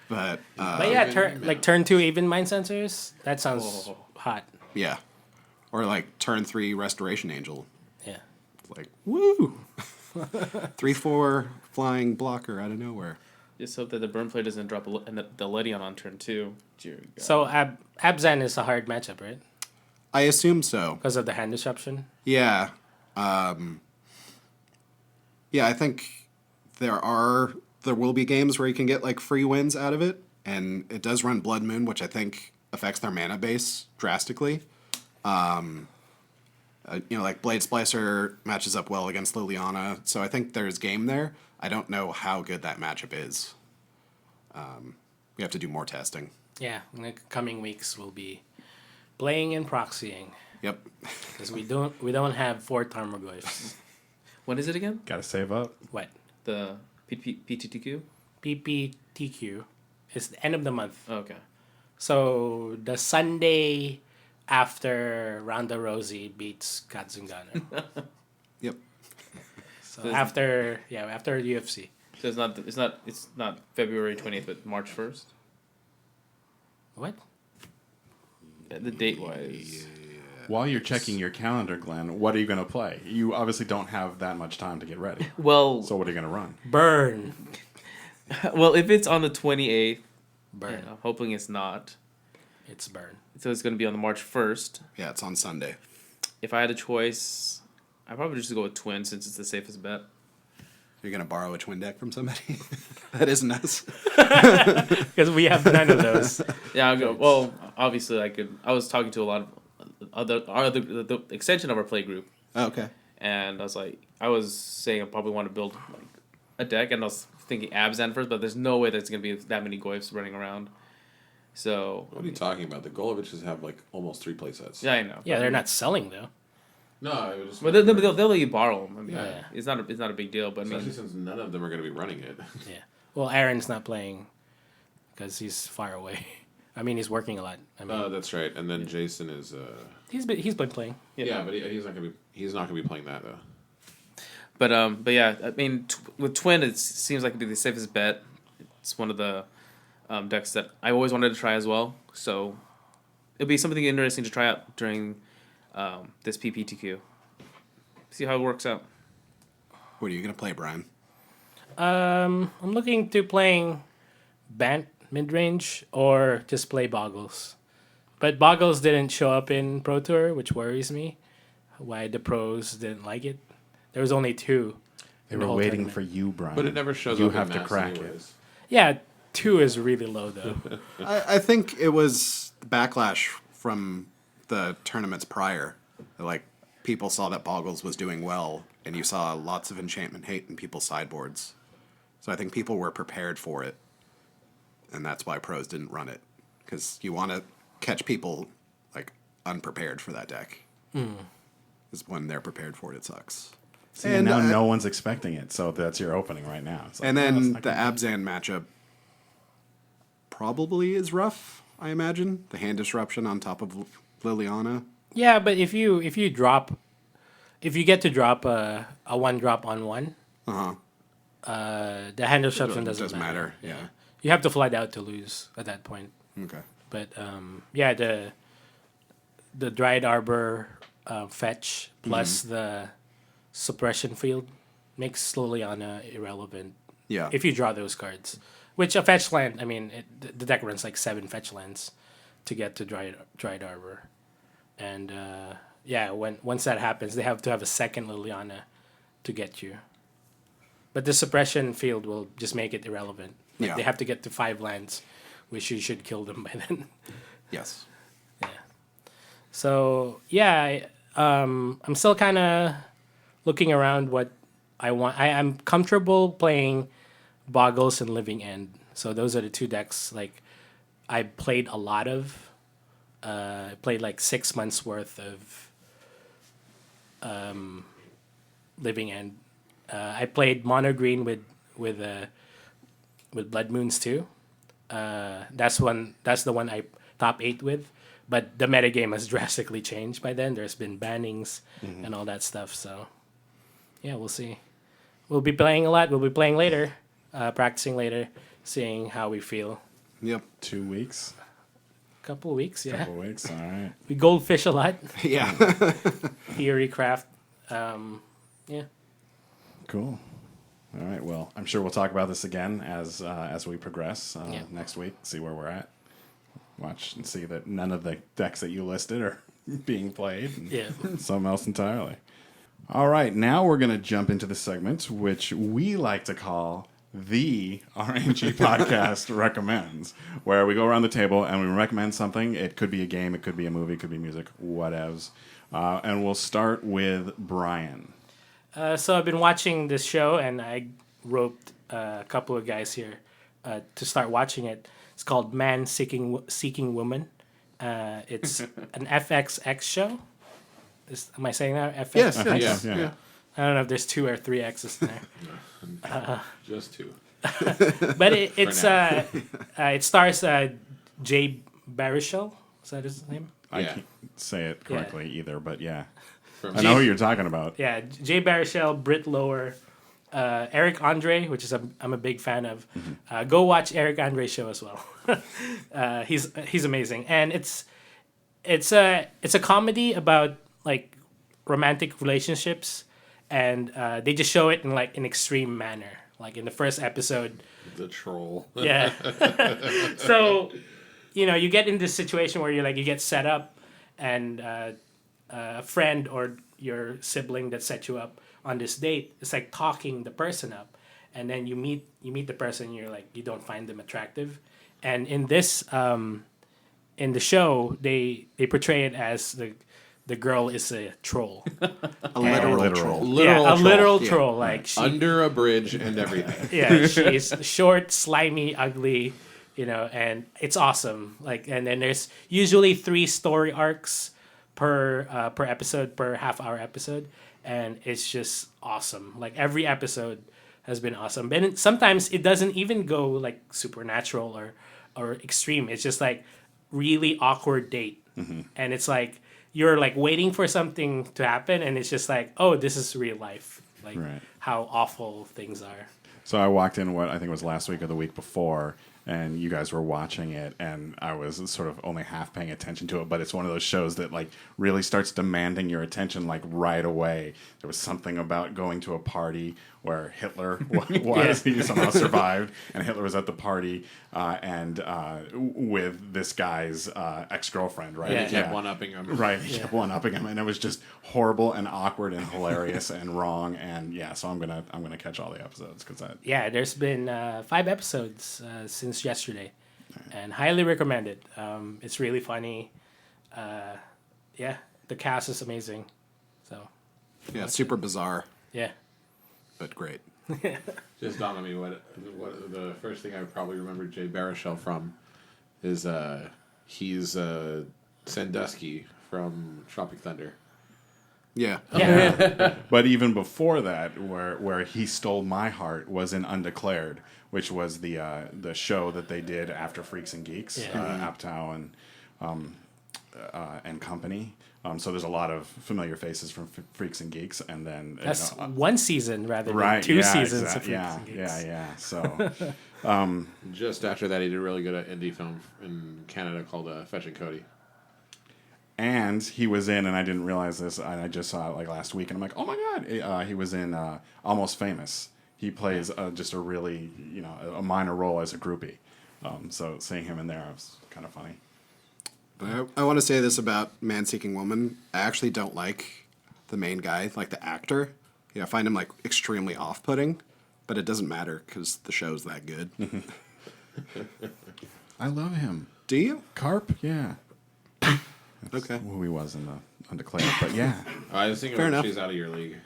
Speaker 6: But
Speaker 3: yeah, turn 2 even mind sensors. That sounds hot.
Speaker 6: yeah, or like turn 3 Restoration Angel.
Speaker 3: Yeah.
Speaker 6: Like woo, 3/4 flying blocker out of nowhere.
Speaker 5: Just hope that the burn play doesn't drop the Ledion on turn 2. Dear God.
Speaker 3: So Abzan is a hard matchup, right?
Speaker 6: I assume so.
Speaker 3: Because of the hand disruption.
Speaker 6: Yeah, yeah. I think there will be games where you can get like free wins out of it, and it does run Blood Moon, which I think affects their mana base drastically. Like Blade Splicer matches up well against Liliana, so I think there's game there. I don't know how good that matchup is. We have to do more testing.
Speaker 3: Yeah, in the coming weeks we'll be playing and proxying
Speaker 6: Yep.
Speaker 3: because we don't have 4 Tarmogoyfs.
Speaker 5: When is it again?
Speaker 2: Gotta save up.
Speaker 3: What?
Speaker 5: The PTTQ?
Speaker 3: PPTQ is the end of the month.
Speaker 5: Oh, okay.
Speaker 3: So the Sunday after Ronda Rousey beats Katzengana.
Speaker 6: Yep.
Speaker 3: So after UFC.
Speaker 5: So it's not February 20th, but March 1st.
Speaker 3: What?
Speaker 5: The date wise.
Speaker 2: While you're checking your calendar, Glenn, what are you going to play? You obviously don't have that much time to get ready.
Speaker 5: Well,
Speaker 2: So what are you going to run?
Speaker 3: Burn.
Speaker 5: well, if it's on the 28th,
Speaker 3: Burn.
Speaker 5: I'm hoping it's not.
Speaker 3: It's burn.
Speaker 5: So it's going to be on the March 1st.
Speaker 6: Yeah, it's on Sunday.
Speaker 5: If I had a choice, I'd probably just go with Twin since it's the safest bet.
Speaker 6: You're gonna borrow a twin deck from somebody? That isn't us.
Speaker 3: Because we have none of those.
Speaker 5: Yeah, I'll go. Well, obviously, I was talking to a lot of the extension of our play group,
Speaker 6: Oh, okay.
Speaker 5: and I was saying I probably want to build like a deck, and I was thinking Abzan first, but there's no way there's gonna be that many Goyfs running around. So
Speaker 4: What are you talking about? The Goloviches have like almost 3 play sets.
Speaker 5: yeah, I know.
Speaker 3: Yeah, they're not selling though.
Speaker 4: No, it was just.
Speaker 5: But they'll let you borrow them. I mean,
Speaker 3: Yeah.
Speaker 5: it's not a big deal. But I
Speaker 4: Especially
Speaker 5: mean,
Speaker 4: since none of them are going to be running it.
Speaker 3: Yeah. Well, Aaron's not playing because he's far away. I mean, he's working a lot. I mean,
Speaker 4: That's right. And then Jason is.
Speaker 3: he's been playing.
Speaker 4: Yeah, but he's not going to be playing that though.
Speaker 5: but yeah, I mean, with Twin, it seems like it'd be the safest bet. It's one of the decks that I always wanted to try as well. So it'll be something interesting to try out during this PPTQ. See how it works out.
Speaker 6: What are you gonna play, Brian?
Speaker 3: I'm looking to playing Bant mid-range or just play Boggles. But Boggles didn't show up in Pro Tour, which worries me. Why the pros didn't like it. There was only 2.
Speaker 2: They
Speaker 3: in the
Speaker 2: were
Speaker 3: whole
Speaker 2: waiting
Speaker 3: tournament.
Speaker 2: for you, Brian.
Speaker 4: But it never shows
Speaker 2: You
Speaker 4: up.
Speaker 2: have
Speaker 4: in
Speaker 2: to
Speaker 4: mass
Speaker 2: crack
Speaker 4: anyways.
Speaker 3: Yeah, 2 is really low though.
Speaker 6: I think it was backlash from the tournaments prior. Like, people saw that Boggles was doing well, and you saw lots of enchantment hate in people's sideboards. So I think people were prepared for it, and that's why pros didn't run it. Because you want to catch people, like, unprepared for that deck. Is when they're prepared for it, it sucks.
Speaker 2: See, and now no one's expecting it, so that's your opening right now. It's like,
Speaker 6: And
Speaker 2: oh,
Speaker 6: then
Speaker 2: it's
Speaker 6: the
Speaker 2: not gonna
Speaker 6: Abzan matchup probably is rough, I imagine. The hand disruption on top of Liliana.
Speaker 3: Yeah, but if you get to drop a 1-drop on 1, the hand disruption doesn't matter.
Speaker 6: Yeah.
Speaker 3: You have to fly out to lose at that point.
Speaker 6: Okay.
Speaker 3: But yeah, the Dried Arbor fetch plus the suppression field makes Liliana irrelevant
Speaker 6: Yeah.
Speaker 3: if you draw those cards. Which a fetch land, I mean, the deck runs like 7 fetch lands to get to Dried Arbor. And yeah, once that happens, they have to have a second Liliana to get you. But the suppression field will just make it irrelevant. Like
Speaker 6: Yeah.
Speaker 3: They have to get to 5 lands, which you should kill them by then.
Speaker 6: Yes.
Speaker 3: So yeah, I'm still kind of looking around what I want. I'm comfortable playing Boggles and Living End. So those are the two decks like I played a lot of. I played like 6 months worth of Living End. I played Mono Green with Blood Moons too. That's the one I top 8 with. But the metagame has drastically changed by then. There's been bannings and all that stuff. So, yeah, we'll see. We'll be playing a lot. We'll be playing later, practicing later, seeing how we feel.
Speaker 6: Yep.
Speaker 2: 2 weeks.
Speaker 3: Couple of weeks, yeah.
Speaker 2: Couple weeks. All right.
Speaker 3: We goldfish a lot.
Speaker 6: Yeah.
Speaker 3: Theory craft. Yeah.
Speaker 2: Cool. All right. Well, I'm sure we'll talk about this again as we progress
Speaker 3: Yeah.
Speaker 2: next week. See where we're at. Watch and see that none of the decks that you listed are being played. And
Speaker 3: Yeah.
Speaker 2: something else entirely. All right. Now we're going to jump into the segment which we like to call the RNG Podcast Recommends, where we go around the table and we recommend something. It could be a game, it could be a movie, it could be music, whatevs. And we'll start with Brian.
Speaker 3: So I've been watching this show, and I roped a couple of guys here to start watching it. It's called Man Seeking Woman. It's an FXX show. Am I saying that? FX?
Speaker 6: Yes.
Speaker 2: Yeah.
Speaker 3: I don't know if there's 2 or 3 X's in there.
Speaker 4: Just 2.
Speaker 3: But it stars Jay Baruchel. Is that his name?
Speaker 2: I
Speaker 4: Yeah.
Speaker 2: can't say it correctly either, but yeah.
Speaker 4: From
Speaker 2: I know who you're talking about.
Speaker 3: Yeah, Jay Baruchel, Britt Lower, Eric Andre, which is I'm a big fan of. Go watch Eric Andre's show as well. He's amazing, and it's a comedy about like romantic relationships, and they just show it in like an extreme manner. Like in the first episode,
Speaker 4: the troll.
Speaker 3: yeah. So, you get in this situation where you get set up, and a friend or your sibling that set you up on this date is like talking the person up, and then you meet the person, and you're like, you don't find them attractive, and in this in the show they portray it as the girl is a troll.
Speaker 6: A literal
Speaker 2: Literal.
Speaker 6: troll.
Speaker 3: Literal
Speaker 6: Yeah.
Speaker 3: troll. Like she,
Speaker 4: Under a bridge and everything.
Speaker 3: yeah, she's short, slimy, ugly, and it's awesome. Like, and then there's usually 3 story arcs per episode, per half-hour episode, and it's just awesome. Like every episode has been awesome. But sometimes it doesn't even go like supernatural or extreme. It's just like really awkward date, and it's like you're like waiting for something to happen, and it's just like, oh, this is real life. Like
Speaker 2: Right.
Speaker 3: how awful things are.
Speaker 2: So I walked in what I think was last week or the week before, and you guys were watching it, and I was sort of only half paying attention to it, but it's one of those shows that like really starts demanding your attention like right away. There was something about going to a party where Hitler was he somehow survived, and Hitler was at the party and with this guy's ex-girlfriend, right?
Speaker 3: Yeah.
Speaker 4: He kept one-upping him.
Speaker 2: Right, he kept one-upping him, and it was just horrible and awkward and hilarious and wrong. And yeah, so I'm gonna catch all the episodes because that.
Speaker 3: Yeah, there's been 5 episodes since yesterday, and highly recommend it. It's really funny. Yeah, the cast is amazing. So
Speaker 6: Yeah, super bizarre,
Speaker 3: yeah,
Speaker 6: but great.
Speaker 4: Just dawned on me what the first thing I probably remember Jay Baruchel from is he's Sandusky from Tropic Thunder.
Speaker 6: Yeah.
Speaker 3: yeah,
Speaker 2: But even before that, where he stole my heart was in Undeclared, which was the show that they did after Freaks and Geeks, Apatow and company. So there's a lot of familiar faces from Freaks and Geeks, and then
Speaker 3: that's 1 season rather than
Speaker 2: right,
Speaker 3: 2
Speaker 2: yeah,
Speaker 3: seasons
Speaker 2: exact-
Speaker 3: of Freaks
Speaker 2: yeah,
Speaker 3: and Geeks.
Speaker 2: yeah. So
Speaker 4: Just after that, he did a really good indie film in Canada called Fetch and Cody.
Speaker 2: and he was in, and I didn't realize this, and I just saw it like last week, and I'm like, oh my god, he was in Almost Famous. He plays just a really a minor role as a groupie. So seeing him in there was kind of funny.
Speaker 6: But I want to say this about Man Seeking Woman. I actually don't like the main guy, like the actor. I find him like extremely off-putting, but it doesn't matter because the show's that good.
Speaker 2: I love him.
Speaker 6: Do you?
Speaker 2: Carp, yeah.
Speaker 6: Okay.
Speaker 2: Who he was in the undeclared, but yeah.
Speaker 4: I was thinking
Speaker 6: Fair
Speaker 4: about
Speaker 6: enough.
Speaker 4: she's out of your league.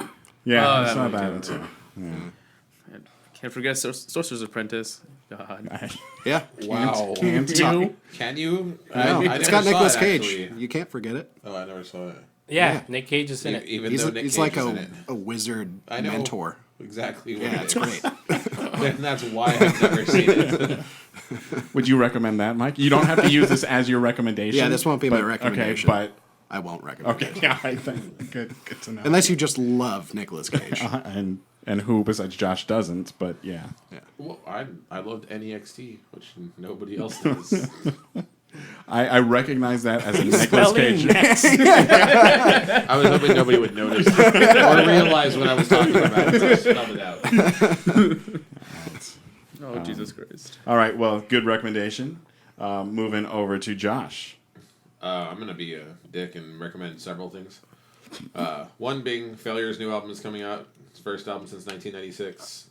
Speaker 2: Yeah,
Speaker 5: Oh,
Speaker 2: it's
Speaker 5: that
Speaker 2: not
Speaker 5: one
Speaker 2: bad
Speaker 5: too.
Speaker 2: too. Yeah.
Speaker 5: Can't forget Sorcerer's Apprentice. God.
Speaker 6: Yeah.
Speaker 4: Wow.
Speaker 2: Can't you?
Speaker 4: Can you?
Speaker 6: No,
Speaker 4: I
Speaker 6: it's
Speaker 4: never
Speaker 6: got
Speaker 4: saw
Speaker 6: Nicolas
Speaker 4: it,
Speaker 6: Cage.
Speaker 4: actually.
Speaker 6: You can't forget it.
Speaker 4: Oh, I never saw it.
Speaker 3: Yeah,
Speaker 6: Yeah.
Speaker 3: Nick Cage is in it.
Speaker 4: Even
Speaker 6: He's,
Speaker 4: though Nick
Speaker 6: he's
Speaker 4: Cage
Speaker 6: like
Speaker 4: is in it.
Speaker 6: a wizard
Speaker 4: I know.
Speaker 6: mentor.
Speaker 4: Exactly what
Speaker 6: Yeah,
Speaker 4: it
Speaker 6: it's
Speaker 4: is.
Speaker 6: great.
Speaker 4: And that's why I've never seen it.
Speaker 2: Would you recommend that, Mike? You don't have to use this as your recommendation.
Speaker 6: Yeah, this won't be my
Speaker 2: but-
Speaker 6: recommendation.
Speaker 2: Okay,
Speaker 6: I won't recommend
Speaker 2: but
Speaker 6: it.
Speaker 2: okay, yeah, I think good to know.
Speaker 6: Unless you just love Nicolas Cage.
Speaker 2: And who besides Josh doesn't? But yeah.
Speaker 4: Well, I loved NEXT, which nobody else does.
Speaker 2: I recognize that as a Nicolas
Speaker 3: Spelling
Speaker 2: Cage.
Speaker 3: next.
Speaker 4: I was hoping nobody would notice or realize when I was talking about it. So I spelled it out.
Speaker 5: Oh, Jesus Christ.
Speaker 2: All right, well, good recommendation. Moving over to Josh.
Speaker 4: I'm going to be a dick and recommend several things. One being Failure's new album is coming out. It's first album since 1996.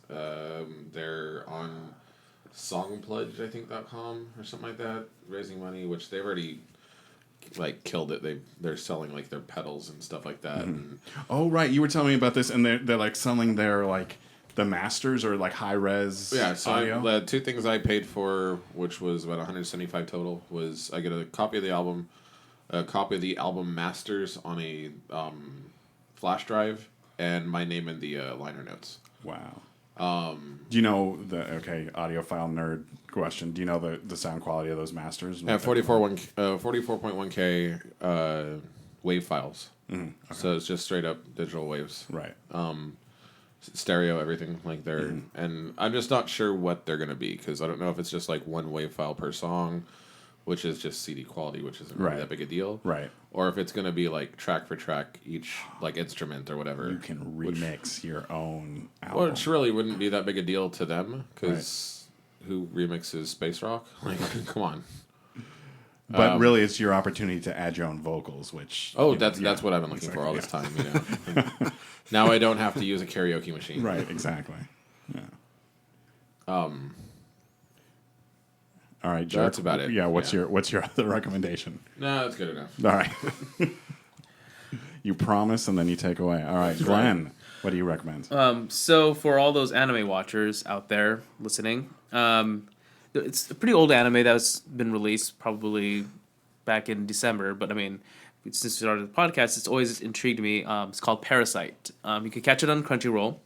Speaker 4: They're on songpledge, I think, .com or something like that, raising money, which they've already like killed it. They're selling like their pedals and stuff like that. And
Speaker 2: Oh, right, you were telling me about this, and they're like selling their like the masters or like high res
Speaker 4: yeah, so
Speaker 2: audio.
Speaker 4: the two things I paid for, which was about 175 total, was I get a copy of the album, a copy of the album masters on a flash drive, and my name in the liner notes.
Speaker 2: Wow. Do you know the audiophile nerd question? Do you know the sound quality of those masters?
Speaker 4: Yeah, 44.1K wave files. So it's just straight up digital waves.
Speaker 2: Right.
Speaker 4: Stereo, everything like they're, and I'm just not sure what they're gonna be because I don't know if it's just like one wave file per song, which is just CD quality, which isn't really
Speaker 2: Right.
Speaker 4: that big a deal,
Speaker 2: Right.
Speaker 4: or if it's gonna be like track for track each like instrument or whatever.
Speaker 2: You can remix your own album.
Speaker 4: Well, it really wouldn't be that big a deal to them because who remixes space rock? Like, come on.
Speaker 2: But really, it's your opportunity to add your own vocals, which...
Speaker 4: Oh,
Speaker 2: you know,
Speaker 4: that's what I've been looking for all
Speaker 2: exactly,
Speaker 4: this time. You know, now I don't have to use a karaoke machine.
Speaker 2: Right, exactly. Yeah. All right, Jerk.
Speaker 4: That's about it.
Speaker 2: Yeah, what's
Speaker 4: Yeah.
Speaker 2: your other recommendation?
Speaker 4: No, that's good enough.
Speaker 2: All right. You promise and then you take away. All right, Glenn, what do you recommend?
Speaker 5: So for all those anime watchers out there listening, it's a pretty old anime that's been released probably back in December. But I mean, since we started the podcast, it's always intrigued me. It's called Parasite. You can catch it on Crunchyroll.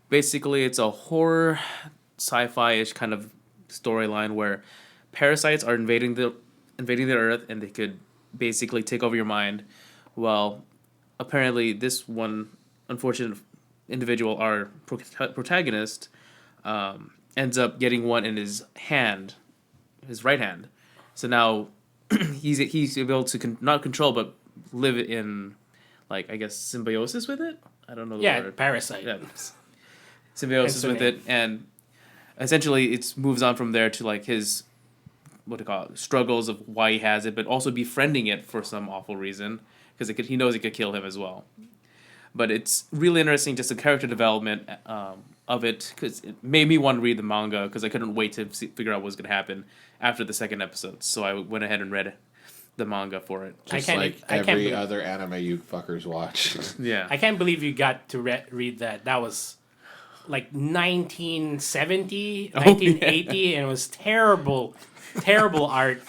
Speaker 5: Basically, it's a horror, sci-fi-ish kind of storyline where parasites are invading the Earth and they could basically take over your mind. Well, apparently, this one unfortunate individual, our protagonist, ends up getting one in his hand, his right hand. So now he's able to not control but live in, like, I guess, symbiosis with it. I don't know the
Speaker 3: Yeah,
Speaker 5: word.
Speaker 3: parasite.
Speaker 5: Yeah, symbiosis with it, and essentially it moves on from there to like his struggles of why he has it, but also befriending it for some awful reason because he knows it could kill him as well. But it's really interesting, just the character development of it, because it made me want to read the manga because I couldn't wait to figure out what was going to happen after the second episode. So I went ahead and read the manga for it.
Speaker 4: Just
Speaker 3: I
Speaker 4: like
Speaker 3: can't
Speaker 4: every
Speaker 3: believe-
Speaker 4: other anime you fuckers watch.
Speaker 5: Yeah.
Speaker 3: I can't believe you got to read that. That was like 1970, 1980, and it was terrible art.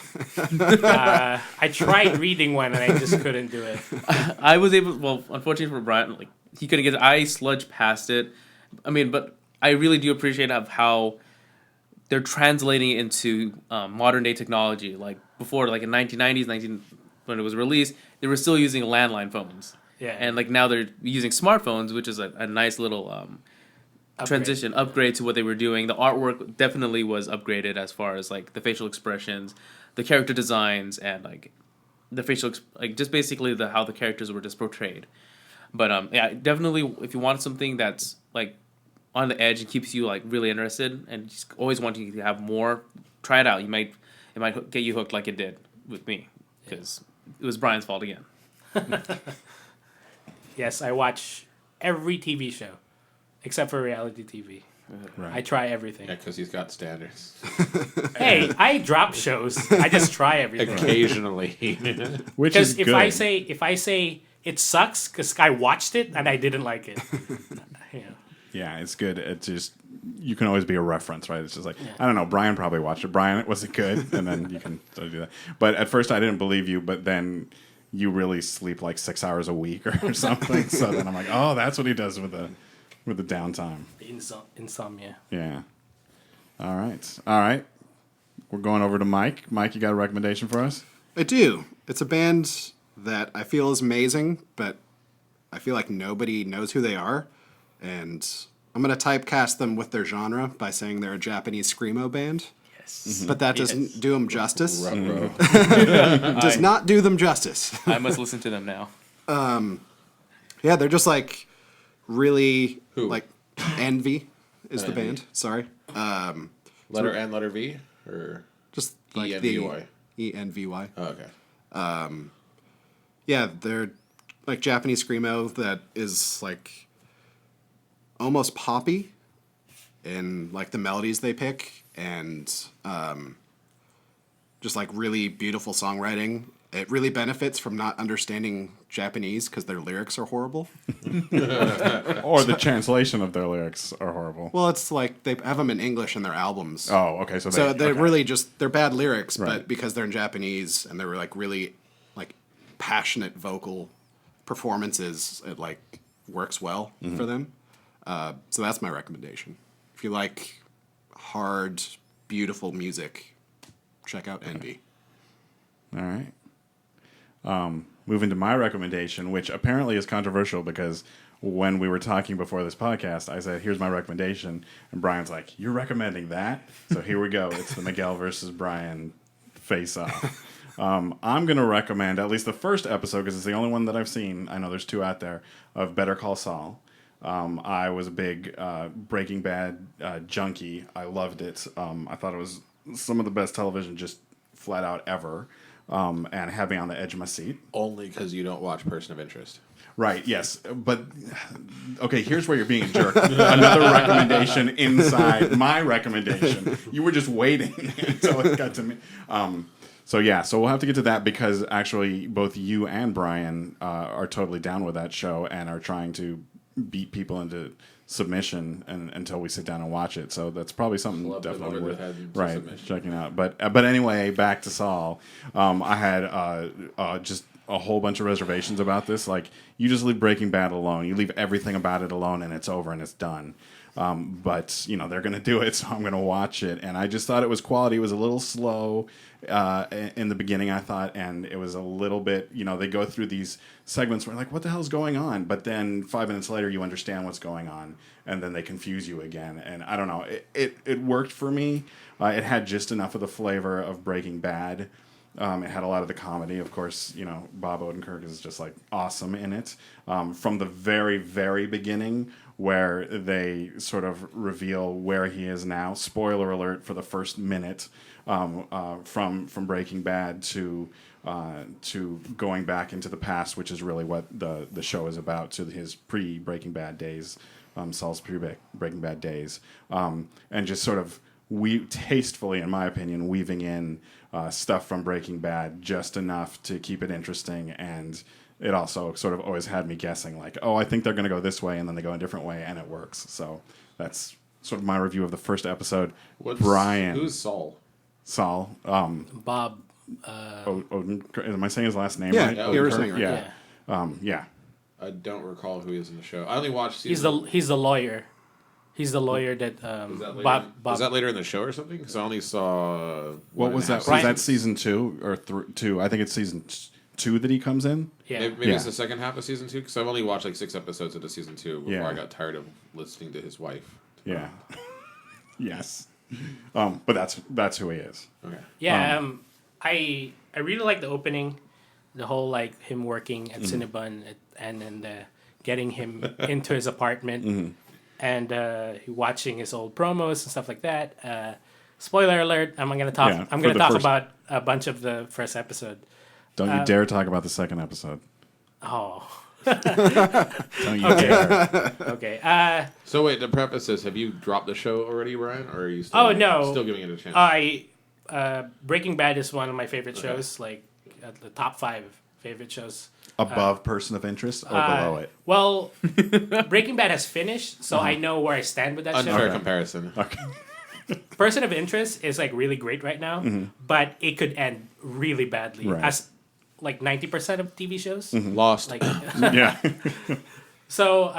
Speaker 3: I tried reading one, and I just couldn't do it.
Speaker 5: I was able. Well, unfortunately for Brian, like he couldn't get it. I sludged past it. I mean, but I really do appreciate of how they're translating it into modern day technology. Like before, like in 1990s, when it was released, they were still using landline phones.
Speaker 3: Yeah.
Speaker 5: And like now they're using smartphones, which is a nice little upgrade to what they were doing. The artwork definitely was upgraded as far as like the facial expressions, the character designs, and like the facial just basically how the characters were just portrayed. But yeah, definitely if you want something that's like on the edge and keeps you like really interested and just always wanting to have more, try it out. It might get you hooked like it did with me because it was Brian's fault again.
Speaker 3: Yes, I watch every TV show except for reality TV.
Speaker 2: Right.
Speaker 3: I try everything.
Speaker 4: Yeah, because he's got standards.
Speaker 3: Hey, I drop shows. I just try everything.
Speaker 4: Occasionally.
Speaker 2: Which is
Speaker 3: Because if
Speaker 2: good.
Speaker 3: I say it sucks because I watched it and I didn't like it. Yeah.
Speaker 2: Yeah, it's good. It's just you can always be a reference, right? It's just like I don't know. Brian probably watched it. Brian, was it good? And then you can sort of do that. But at first, I didn't believe you. But then you really sleep like 6 hours a week or something. So then I'm like, oh, that's what he does with the downtime.
Speaker 3: Insomnia.
Speaker 2: Yeah. All right. We're going over to Mike. Mike, you got a recommendation for us?
Speaker 6: I do. It's a band that I feel is amazing, but I feel like nobody knows who they are. And I'm going to typecast them with their genre by saying they're a Japanese screamo band.
Speaker 3: Yes.
Speaker 6: But that doesn't do them justice.
Speaker 4: Ruh-roh.
Speaker 6: Does not do them justice.
Speaker 5: I must listen to them now.
Speaker 6: Yeah, they're just like really
Speaker 4: Who?
Speaker 6: like Envy is the
Speaker 4: Envy.
Speaker 6: band. Sorry.
Speaker 4: Letter N, letter V? Or
Speaker 6: Just like
Speaker 4: ENVY?
Speaker 6: the ENVY.
Speaker 4: Oh, okay.
Speaker 6: Yeah, they're like Japanese screamo that is like almost poppy in like the melodies they pick and just like really beautiful songwriting. It really benefits from not understanding Japanese because their lyrics are horrible.
Speaker 2: Or the translation of their lyrics are horrible.
Speaker 6: Well, it's like they have them in English in their albums.
Speaker 2: Oh, okay.
Speaker 6: So they're
Speaker 2: okay.
Speaker 6: really just they're bad lyrics,
Speaker 2: Right.
Speaker 6: but because they're in Japanese and they're like really like passionate vocal performances, it like works well for them. So that's my recommendation. If you like hard, beautiful music, check out Envy.
Speaker 2: All right. Moving to my recommendation, which apparently is controversial because when we were talking before this podcast, I said, here's my recommendation. And Brian's like, you're recommending that? So here we go. It's the Miguel versus Brian face-off. I'm going to recommend at least the first episode, because it's the only one that I've seen. I know there's 2 out there, of Better Call Saul. I was a big Breaking Bad junkie. I loved it. I thought it was some of the best television just flat out ever. And had me on the edge of my seat.
Speaker 4: Only because you don't watch Person of Interest.
Speaker 2: Right, yes. But, okay, here's where you're being a jerk. Another recommendation inside my recommendation. You were just waiting until it got to me. So we'll have to get to that because actually both you and Brian are totally down with that show and are trying to beat people into submission until we sit down and watch it. So that's probably something
Speaker 4: Club them
Speaker 2: definitely
Speaker 4: over the
Speaker 2: worth
Speaker 4: head into
Speaker 2: right
Speaker 4: submission.
Speaker 2: checking out. But anyway, back to Saul. I had just a whole bunch of reservations about this. Like, you just leave Breaking Bad alone. You leave everything about it alone, and it's over and it's done. But they're going to do it, so I'm going to watch it. And I just thought it was quality. It was a little slow in the beginning, I thought, and it was a little bit, they go through these segments where like, what the hell's going on? But then 5 minutes later, you understand what's going on, and then they confuse you again. And I don't know, it worked for me. It had just enough of the flavor of Breaking Bad. It had a lot of the comedy. Of course, Bob Odenkirk is just like awesome in it. From the very, very beginning, where they sort of reveal where he is now. Spoiler alert for the first minute from Breaking Bad to going back into the past, which is really what the show is about, to his pre-Breaking Bad days, Saul's pre-Breaking Bad days, and just sort of tastefully, in my opinion, weaving in stuff from Breaking Bad just enough to keep it interesting. And it also sort of always had me guessing, like, oh, I think they're going to go this way, and then they go a different way, and it works. So that's sort of my review of the first episode. Brian.
Speaker 4: Who's Saul?
Speaker 2: Saul.
Speaker 3: Bob.
Speaker 2: Am I saying his last name
Speaker 6: Yeah,
Speaker 2: right?
Speaker 6: you were saying it right.
Speaker 2: Yeah.
Speaker 3: Yeah.
Speaker 4: I don't recall who he is in the show. I only watched season.
Speaker 3: He's the lawyer. He's the lawyer that
Speaker 4: Is that later,
Speaker 3: Bob.
Speaker 4: Was that later in the show or something? Because I only saw.
Speaker 2: What was that? Was
Speaker 3: Brian-
Speaker 2: that season 2 or 2? I think it's season 2 that he comes in.
Speaker 3: Yeah.
Speaker 4: Maybe it's the second half of season 2 because I've only watched like 6 episodes into season 2 before
Speaker 2: Yeah.
Speaker 4: I got tired of listening to his wife.
Speaker 2: Yeah. Yes. But that's who he is.
Speaker 4: Okay.
Speaker 3: Yeah, I really like the opening, the whole like him working at Cinnabon and then getting him into his apartment and watching his old promos and stuff like that. Spoiler alert! I'm gonna talk.
Speaker 2: Yeah,
Speaker 3: I'm
Speaker 2: for
Speaker 3: gonna
Speaker 2: the
Speaker 3: talk
Speaker 2: first-
Speaker 3: about a bunch of the first episode.
Speaker 2: Don't you dare talk about the second episode.
Speaker 3: Oh,
Speaker 2: Don't you
Speaker 3: Okay.
Speaker 2: dare.
Speaker 3: Okay.
Speaker 4: So wait, to preface this, have you dropped the show already, Brian, or are you still?
Speaker 3: Oh, no.
Speaker 4: Still giving it a chance.
Speaker 3: Breaking Bad is one of my favorite shows. Like at the top 5 favorite shows.
Speaker 2: Above person of interest or below it?
Speaker 3: Well, Breaking Bad has finished, so I know where I stand with that
Speaker 4: Unfair
Speaker 3: show.
Speaker 4: comparison.
Speaker 2: Okay.
Speaker 3: Person of Interest is like really great right now, but it could end really badly.
Speaker 2: Right.
Speaker 3: As like 90% of TV shows.
Speaker 4: Lost.
Speaker 3: Like
Speaker 2: Yeah.
Speaker 3: so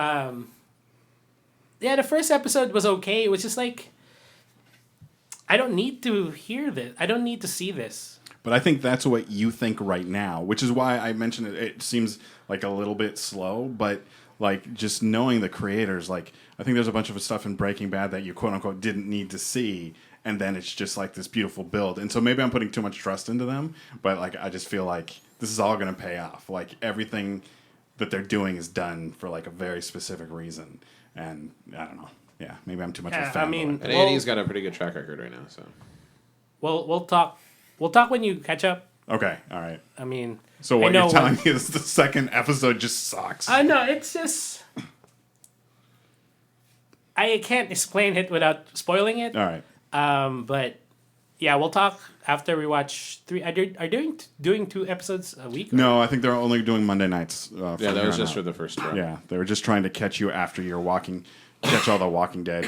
Speaker 3: yeah, the first episode was okay. It was just like I don't need to hear this. I don't need to see this.
Speaker 2: But I think that's what you think right now, which is why I mentioned it. It seems like a little bit slow, but like just knowing the creators, like I think there's a bunch of stuff in Breaking Bad that you quote unquote didn't need to see, and then it's just like this beautiful build. And so maybe I'm putting too much trust into them, but like I just feel like this is all going to pay off. Like everything that they're doing is done for like a very specific reason, and I don't know. Yeah, maybe I'm too much of a fan.
Speaker 3: I mean,
Speaker 4: And A&E's got a pretty good track record right now. So
Speaker 3: we'll talk. We'll talk when you catch up.
Speaker 2: Okay, all right.
Speaker 3: I mean,
Speaker 2: So
Speaker 3: I
Speaker 2: what
Speaker 3: know
Speaker 2: you're telling
Speaker 3: when-
Speaker 2: me is the second episode just sucks.
Speaker 3: I know it's just I can't explain it without spoiling it.
Speaker 2: All right.
Speaker 3: But yeah, we'll talk after we watch 3. Are they doing 2 episodes a week?
Speaker 2: No, I think they're only doing Monday nights.
Speaker 4: yeah, that was just for the first round.
Speaker 2: Yeah, they were just trying to catch you after you're catch all the Walking Dead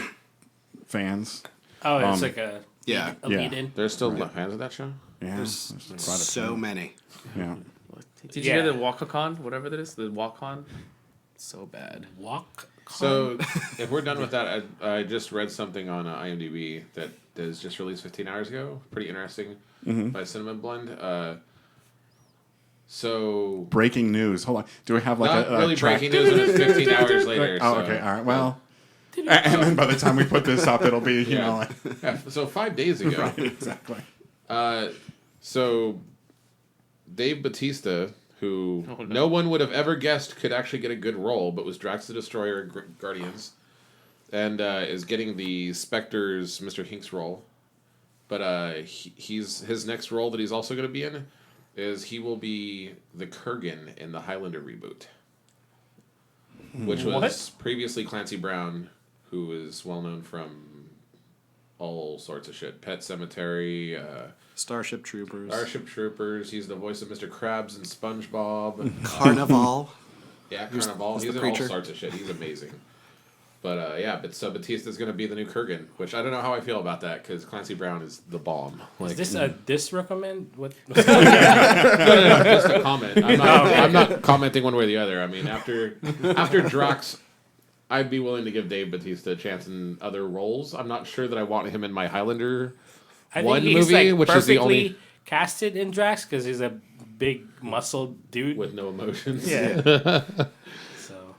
Speaker 2: fans.
Speaker 3: Oh, it's like a
Speaker 6: Yeah.
Speaker 3: a
Speaker 2: Yeah.
Speaker 3: lead in.
Speaker 4: There's still fans of that show.
Speaker 2: Yeah,
Speaker 6: There's
Speaker 2: quite a
Speaker 6: so
Speaker 2: few.
Speaker 6: many.
Speaker 2: Yeah.
Speaker 5: Did you
Speaker 3: Yeah.
Speaker 5: hear the Walk-a-con? Whatever that is, the Walk-con. So bad.
Speaker 3: Walk.
Speaker 4: So if we're done with that, I just read something on IMDb that is just released 15 hours ago. Pretty interesting by Cinnamon Blend. So
Speaker 2: Breaking news. Hold on. Do we have like
Speaker 4: not
Speaker 2: a
Speaker 4: really
Speaker 2: track?
Speaker 4: breaking news, but it's 15 hours later.
Speaker 2: Oh,
Speaker 4: so.
Speaker 2: okay. All right. Well, and then by the time we put this up, it'll be you know. Like,
Speaker 4: Yeah, so 5 days ago.
Speaker 2: exactly.
Speaker 4: So Dave Bautista, who
Speaker 5: Oh, no.
Speaker 4: no one would have ever guessed could actually get a good role, but was Drax the Destroyer in Guardians, and is getting the Spectre's Mr. Hinks role. But his next role that he's also going to be in is he will be the Kurgan in the Highlander reboot, which was
Speaker 3: What?
Speaker 4: previously Clancy Brown, who is well known from all sorts of shit. Pet Cemetery,
Speaker 6: Starship Troopers.
Speaker 4: Starship Troopers. He's the voice of Mr. Krabs and SpongeBob.
Speaker 6: Carnival.
Speaker 4: Yeah, Carnival.
Speaker 6: who's
Speaker 4: He's
Speaker 6: the
Speaker 4: in all
Speaker 6: preacher?
Speaker 4: sorts of shit. He's amazing. But so Batista's going to be the new Kurgan, which I don't know how I feel about that because Clancy Brown is the bomb. Like,
Speaker 3: Is this a dis recommend? What?
Speaker 4: no, just a comment. I'm not commenting one way or the other. I mean, after Drax, I'd be willing to give Dave Bautista a chance in other roles. I'm not sure that I want him in my Highlander
Speaker 3: I
Speaker 4: one
Speaker 3: think he's
Speaker 4: movie,
Speaker 3: like
Speaker 4: which is the only
Speaker 3: perfectly casted in Drax because he's a big muscle dude.
Speaker 4: with no emotions.
Speaker 3: Yeah. So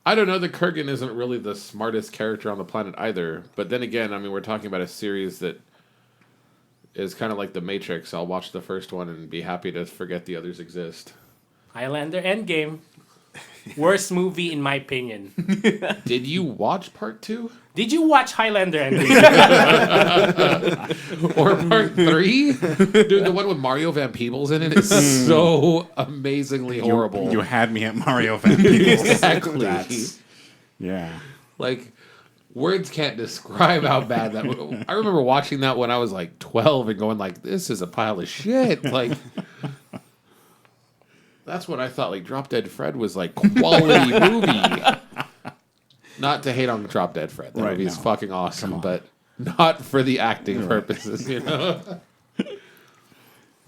Speaker 4: I don't know. The Kurgan isn't really the smartest character on the planet either. But then again, I mean, we're talking about a series that is kind of like The Matrix. I'll watch the first one and be happy to forget the others exist.
Speaker 3: Highlander Endgame, worst movie in my opinion.
Speaker 4: Did you watch part 2?
Speaker 3: Did you watch Highlander Endgame?
Speaker 4: Or part 3? Dude, the one with Mario Van Peebles in it is so amazingly horrible.
Speaker 2: You had me at Mario Van Peebles.
Speaker 4: Exactly.
Speaker 2: That's- yeah.
Speaker 4: Like, words can't describe how bad that was. I remember watching that when I was like 12 and going like, this is a pile of shit. Like, that's what I thought. Like, Drop Dead Fred was like quality movie. Not to hate on Drop Dead Fred. That
Speaker 2: Right,
Speaker 4: movie is
Speaker 2: no.
Speaker 4: fucking awesome, but not for the acting purposes, you know?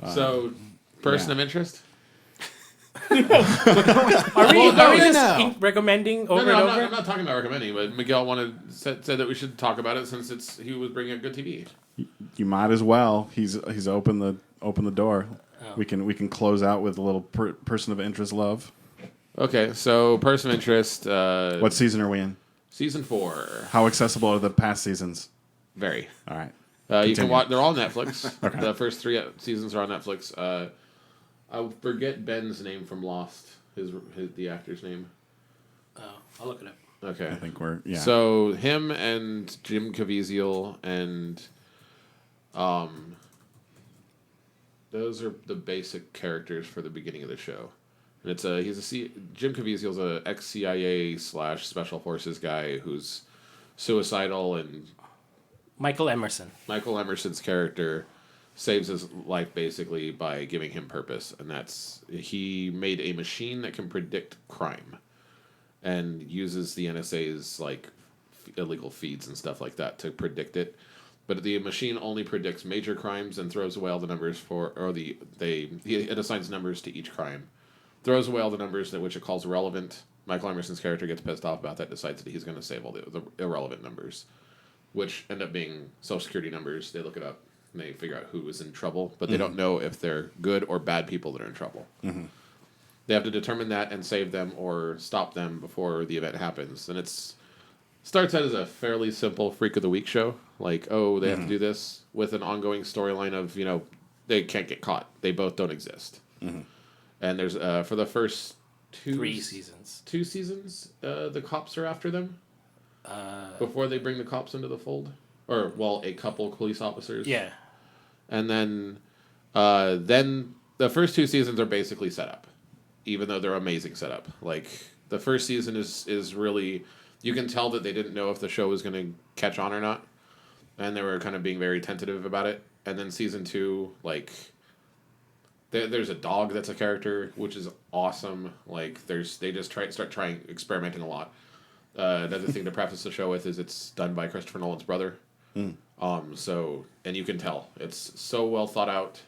Speaker 4: So, person of interest?
Speaker 3: Are we
Speaker 4: no,
Speaker 3: just
Speaker 6: no.
Speaker 3: recommending over
Speaker 4: No,
Speaker 3: and
Speaker 4: I'm
Speaker 3: over?
Speaker 4: not talking about recommending, but Miguel said that we should talk about it since he was bringing up good TV.
Speaker 2: You might as well. He's opened the door.
Speaker 3: Oh.
Speaker 2: We can close out with a little person of interest love.
Speaker 4: Okay, so person of interest.
Speaker 2: What season are we in?
Speaker 4: Season 4.
Speaker 2: How accessible are the past seasons?
Speaker 4: Very.
Speaker 2: All right.
Speaker 4: You can
Speaker 2: Continue.
Speaker 4: watch. They're all on Netflix.
Speaker 2: Okay.
Speaker 4: The first 3 seasons are on Netflix. I forget Ben's name from Lost. The actor's name.
Speaker 3: Oh, I'll look it up.
Speaker 4: Okay.
Speaker 2: I think we're
Speaker 4: So him and Jim Caviezel and those are the basic characters for the beginning of the show. And Jim Caviezel's a ex-CIA / Special Forces guy who's suicidal, and
Speaker 3: Michael Emerson's
Speaker 4: character saves his life basically by giving him purpose, and he made a machine that can predict crime and uses the NSA's illegal feeds and stuff like that to predict it. But the machine only predicts major crimes and throws away all the numbers it assigns numbers to each crime. Throws away all the numbers which it calls irrelevant. Michael Emerson's character gets pissed off about that, decides that he's going to save all the irrelevant numbers, which end up being Social Security numbers. They look it up, and they figure out who is in trouble, but they don't know if they're good or bad people that are in trouble. Mm-hmm. They have to determine that and save them or stop them before the event happens. And starts out as a fairly simple Freak of the Week show. They have to do this with an ongoing storyline of, they can't get caught. They both don't exist. Mm-hmm. And there's, for the first two seasons, the cops are after them before they bring the cops into the fold. Or, a couple police officers.
Speaker 3: Yeah.
Speaker 4: And then the first 2 seasons are basically set up, even though they're amazing setup. The first season is really, you can tell that they didn't know if the show was going to catch on or not, and they were kind of being very tentative about it. And then season 2, there's a dog that's a character, which is awesome. They just start experimenting a lot. Another thing to preface the show with is it's done by Christopher Nolan's brother. And you can tell it's so well thought out.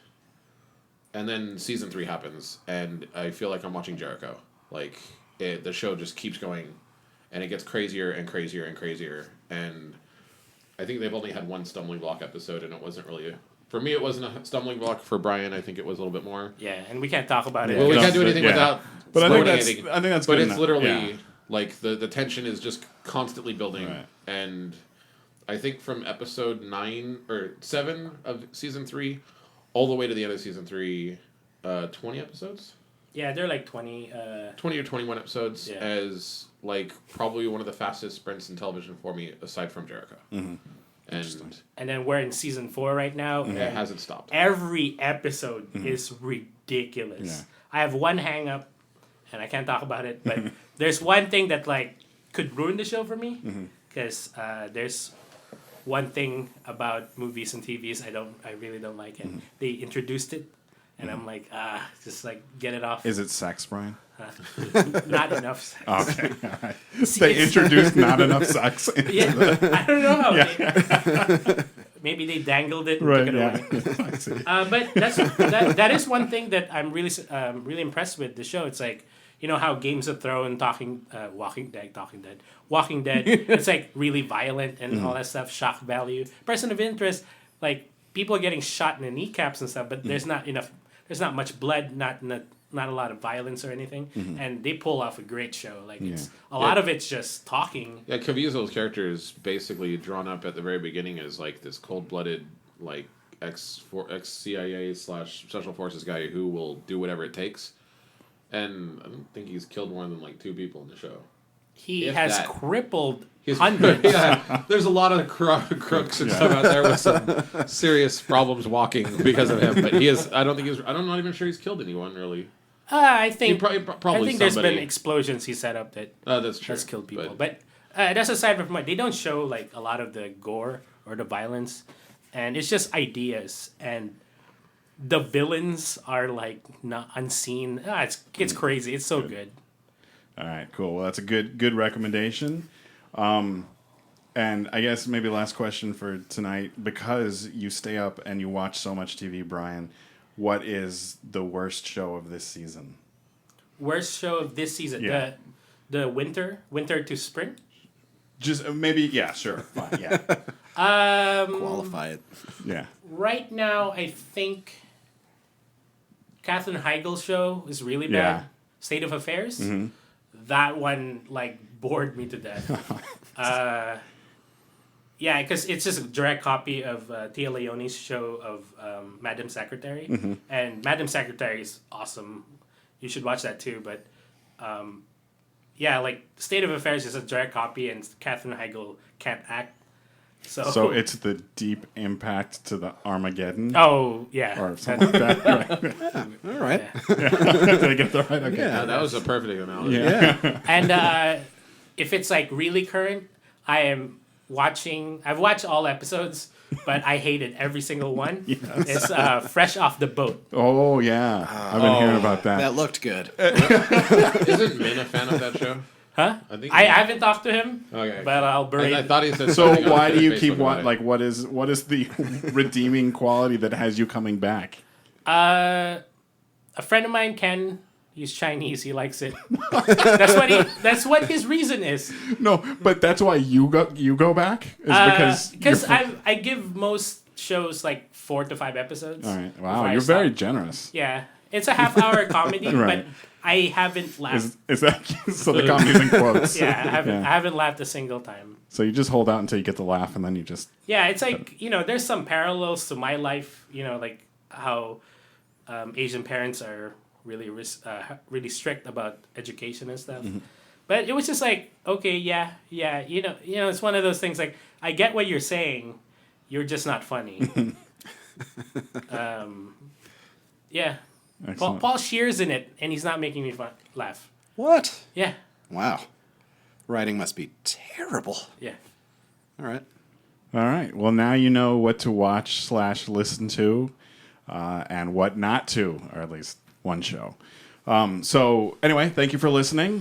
Speaker 4: And then season 3 happens, and I feel like I'm watching Jericho. The show just keeps going, and it gets crazier and crazier and crazier. And I think they've only had one stumbling block episode, and it wasn't really for me. It wasn't a stumbling block. For Brian, I think it was a little bit more.
Speaker 3: Yeah, and we can't talk about it.
Speaker 4: Well, we can't do anything without.
Speaker 2: But
Speaker 4: I think
Speaker 2: that's.
Speaker 4: But it's literally the tension is just constantly building,
Speaker 2: right.
Speaker 4: And I think from episode 9 or 7 of season 3, all the way to the end of season 3, 20 episodes.
Speaker 3: Yeah, they're 20.
Speaker 4: 20 or 21 episodes,
Speaker 3: yeah.
Speaker 4: As probably one of the fastest sprints in television for me, aside from Jericho. Mm-hmm.
Speaker 3: And then we're in season 4 right now.
Speaker 4: Mm-hmm. It hasn't stopped.
Speaker 3: Every episode is ridiculous.
Speaker 2: Yeah.
Speaker 3: I have one hang up, and I can't talk about it, but there's one thing that could ruin the show for me, because there's one thing about movies and TVs I really don't like, and they introduced it, and I'm just get it off.
Speaker 2: Is it sex, Brian?
Speaker 3: Not enough sex.
Speaker 2: Okay, all right. They introduced not enough sex.
Speaker 3: Yeah, I don't know how. Maybe they dangled it and took it away. But that is one thing that I'm really impressed with the show. It's how Games of Thrones, Walking Dead. It's really violent and all that stuff. Shock value, person of interest. People are getting shot in the kneecaps and stuff, but there's not enough. There's not much blood. Not a lot of violence or anything, and they pull off a great show. It's a lot of it's just talking.
Speaker 4: Yeah, Caviezel's character is basically drawn up at the very beginning as this cold-blooded ex-CIA / Special Forces guy who will do whatever it takes. And I don't think he's killed more than 2 people in the show.
Speaker 3: He has crippled hundreds.
Speaker 4: Yeah, there's a lot of crooks and stuff out there with some serious problems walking because of him. But he is. I'm not even sure he's killed anyone really.
Speaker 3: I think
Speaker 4: probably
Speaker 3: there's been explosions he set up that
Speaker 4: that's true.
Speaker 3: has killed people. But that's aside from it. They don't show a lot of the gore or the violence, and it's just ideas, and the villains are not unseen. It's crazy. It's so good.
Speaker 2: All right, cool. Well, that's a good recommendation. And I guess maybe last question for tonight, because you stay up and you watch so much TV, Brian, what is the worst show of this season?
Speaker 3: Worst show of this season?
Speaker 2: Yeah.
Speaker 3: The winter to spring?
Speaker 2: Just maybe, yeah, sure. Fine, yeah.
Speaker 6: Qualify it.
Speaker 2: Yeah.
Speaker 3: Right now, I think Katherine Heigl's show is really bad.
Speaker 2: Yeah.
Speaker 3: State of Affairs.
Speaker 2: Mm-hmm.
Speaker 3: That one bored me to death. Yeah, because it's just a direct copy of Tia Leone's show of Madam Secretary, and Madam Secretary is awesome. You should watch that too. But yeah, State of Affairs is a direct copy, and Katherine Heigl can't act.
Speaker 2: So it's the deep impact to the Armageddon.
Speaker 3: Oh yeah.
Speaker 2: Or something like that. Right.
Speaker 6: All right.
Speaker 2: Did I get that right? Okay.
Speaker 4: Yeah, that was a perfect analogy.
Speaker 6: Yeah.
Speaker 3: And if it's like really current, I've watched all episodes, but I hated every single one. It's Fresh Off the Boat.
Speaker 2: Oh, yeah. I've been hearing about that.
Speaker 6: That looked good.
Speaker 4: Isn't Min a fan of that show?
Speaker 3: Huh?
Speaker 4: I
Speaker 3: haven't talked to him,
Speaker 4: Okay.
Speaker 3: but I'll berate.
Speaker 4: I thought he said.
Speaker 2: So
Speaker 4: something
Speaker 2: why
Speaker 4: on
Speaker 2: do you
Speaker 4: Facebook
Speaker 2: keep
Speaker 4: about it.
Speaker 2: what? Like, what is the redeeming quality that has you coming back?
Speaker 3: A friend of mine, Ken, he's Chinese. He likes it. That's what his reason is.
Speaker 2: No, but that's why you go back is
Speaker 3: Because I give most shows like 4 to 5 episodes.
Speaker 2: All right.
Speaker 3: before
Speaker 2: Wow,
Speaker 3: I
Speaker 2: you're
Speaker 3: stop.
Speaker 2: very generous.
Speaker 3: Yeah, it's a half-hour comedy,
Speaker 2: Right.
Speaker 3: but I haven't laughed.
Speaker 2: Is that so? The comedy's in quotes.
Speaker 3: Yeah, I
Speaker 2: Yeah.
Speaker 3: haven't laughed a single time.
Speaker 2: So you just hold out until you get the laugh, and then you just
Speaker 3: Yeah, it's like, there's some parallels to my life, like how Asian parents are really really strict about education and stuff.
Speaker 2: Mm-hmm.
Speaker 3: But it was just like, okay, yeah, it's one of those things like, I get what you're saying, you're just not funny. Yeah.
Speaker 2: excellent.
Speaker 3: Paul Shear's in it, and he's not making me laugh.
Speaker 6: What?
Speaker 3: Yeah,
Speaker 6: Wow. Writing must be terrible.
Speaker 3: yeah.
Speaker 6: All right.
Speaker 2: All right. Well, now you know what to watch / listen to, and what not to, or at least one show. So anyway, thank you for listening.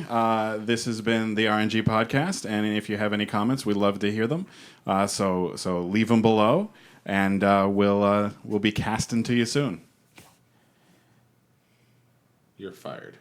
Speaker 2: This has been the RNG Podcast, and if you have any comments, we'd love to hear them. So leave them below, and we'll be casting to you soon.
Speaker 4: You're fired.